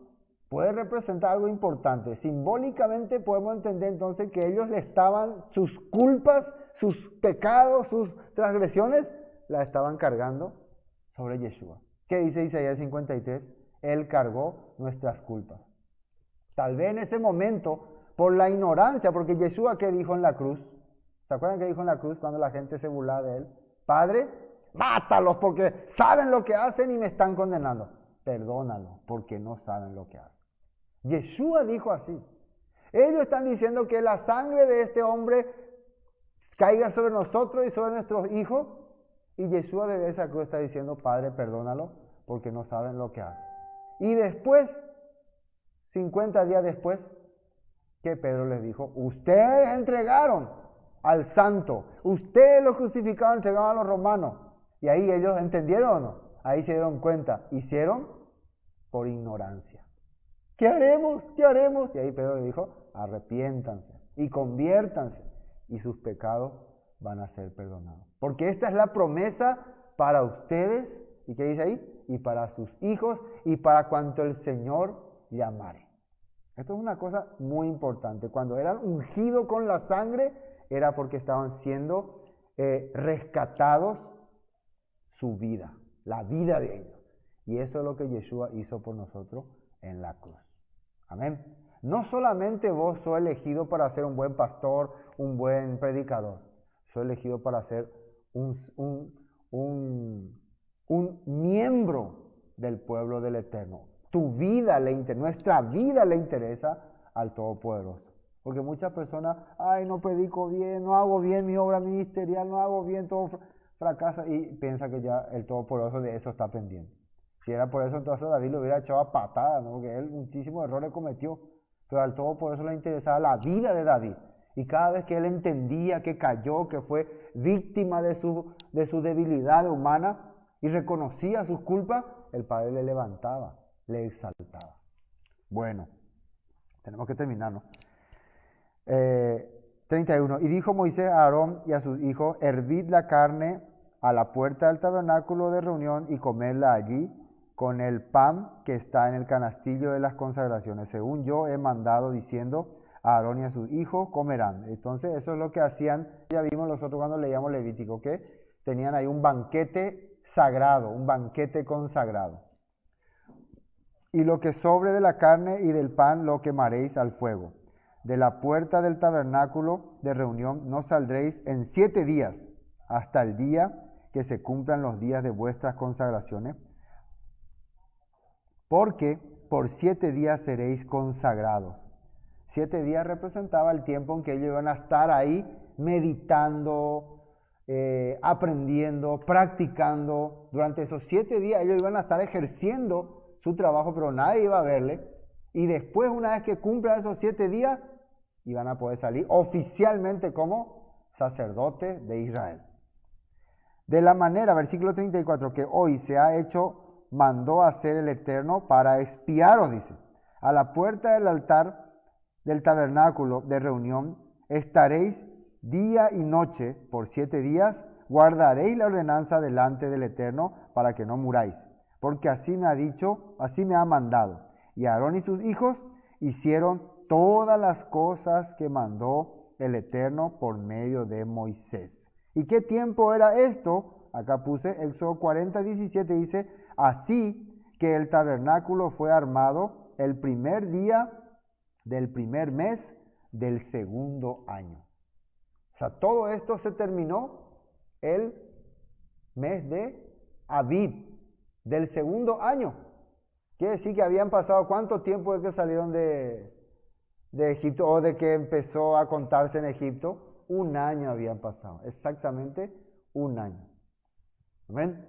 puede representar algo importante. Simbólicamente podemos entender entonces que ellos le estaban, sus culpas, sus pecados, sus transgresiones, las estaban cargando sobre Yeshua. ¿Qué dice Isaías 53? Él cargó nuestras culpas. Tal vez en ese momento, por la ignorancia, porque Yeshua, ¿qué dijo en la cruz? ¿Se acuerdan qué dijo en la cruz cuando la gente se burlaba de Él? Padre, mátalos porque saben lo que hacen y me están condenando. Perdónalos porque no saben lo que hacen. Yeshua dijo así. Ellos están diciendo que la sangre de este hombre caiga sobre nosotros y sobre nuestros hijos. Y Yeshua desde esa cruz está diciendo, Padre, perdónalo porque no saben lo que hacen. Y después, 50 días después, que Pedro les dijo, ustedes entregaron al santo, ustedes lo crucificaron, entregaron a los romanos. Y ahí ellos entendieron o no, ahí se dieron cuenta, hicieron por ignorancia. ¿Qué haremos? ¿Qué haremos? Y ahí Pedro le dijo, arrepiéntanse y conviértanse y sus pecados van a ser perdonados. Porque esta es la promesa para ustedes, ¿y qué dice ahí? Y para sus hijos y para cuanto el Señor llamare. Esto es una cosa muy importante. Cuando eran ungidos con la sangre, era porque estaban siendo rescatados su vida, la vida de ellos. Y eso es lo que Yeshua hizo por nosotros en la cruz. Amén. No solamente vos sos elegido para ser un buen pastor, un buen predicador. Sos elegido para ser un miembro del pueblo del Eterno. Tu vida nuestra vida le interesa al Todopoderoso. Porque muchas personas, no predico bien, no hago bien mi obra ministerial, no hago bien, todo fracasa y piensa que ya el Todopoderoso de eso está pendiente. Si era por eso, entonces David lo hubiera echado a patadas, ¿no? Porque él muchísimos errores cometió. Pero al Todopoderoso le interesaba la vida de David. Y cada vez que él entendía que cayó, que fue víctima de su debilidad humana y reconocía sus culpas, el Padre le levantaba, le exaltaba. Bueno, tenemos que terminar, ¿no? 31. Y dijo Moisés a Aarón y a sus hijos, hervid la carne a la puerta del tabernáculo de reunión y comedla allí con el pan que está en el canastillo de las consagraciones, según yo he mandado, diciendo, a Aarón y a sus hijos comerán. Entonces eso es lo que hacían, ya vimos nosotros cuando leíamos Levítico, que tenían ahí un banquete sagrado, un banquete consagrado. Y lo que sobre de la carne y del pan lo quemaréis al fuego. De la puerta del tabernáculo de reunión no saldréis en 7 días, hasta el día que se cumplan los días de vuestras consagraciones, porque por 7 días seréis consagrados. 7 días representaba el tiempo en que ellos iban a estar ahí meditando, aprendiendo, practicando. Durante esos 7 días ellos iban a estar ejerciendo su trabajo, pero nadie iba a verle. Y después, una vez que cumplan esos 7 días, iban a poder salir oficialmente como sacerdotes de Israel. De la manera, versículo 34, que hoy se ha hecho, mandó hacer el Eterno para expiaros, dice. A la puerta del altar del tabernáculo de reunión estaréis día y noche por 7 días, guardaréis la ordenanza delante del Eterno para que no muráis. Porque así me ha dicho, así me ha mandado. Y Aarón y sus hijos hicieron todas las cosas que mandó el Eterno por medio de Moisés. ¿Y qué tiempo era esto? Acá puse Éxodo 40, 17, dice, así que el tabernáculo fue armado el primer día del primer mes del segundo año. O sea, todo esto se terminó el mes de Abib, del segundo año. Quiere decir que habían pasado ¿cuánto tiempo de que salieron de Egipto o de que empezó a contarse en Egipto? 1 año habían pasado, exactamente 1 año. ¿Ven?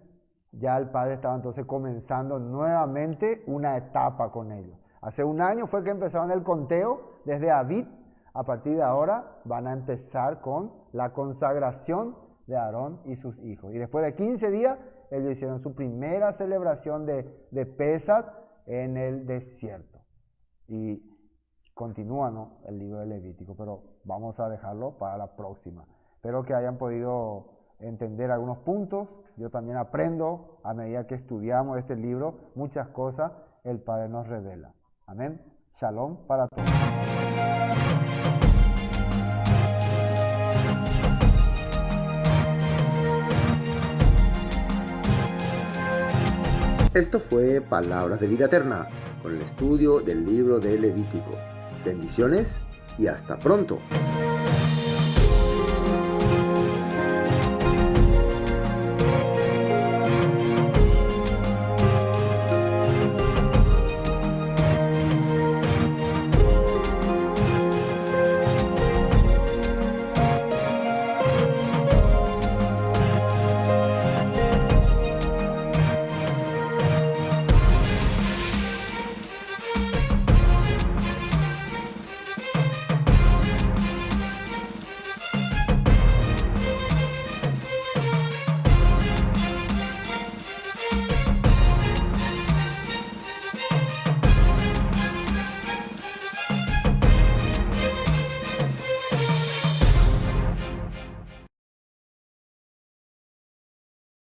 Ya el Padre estaba entonces comenzando nuevamente una etapa con ellos. Hace 1 año fue que empezaron el conteo desde Abib. A partir de ahora van a empezar con la consagración de Aarón y sus hijos. Y después de 15 días, ellos hicieron su primera celebración de Pesach en el desierto. Y continúa, ¿no?, el libro de Levítico, pero vamos a dejarlo para la próxima. Espero que hayan podido entender algunos puntos. Yo también aprendo a medida que estudiamos este libro, muchas cosas el Padre nos revela. Amén. Shalom para todos. Esto fue Palabras de Vida Eterna, con el estudio del libro de Levítico. Bendiciones y hasta pronto.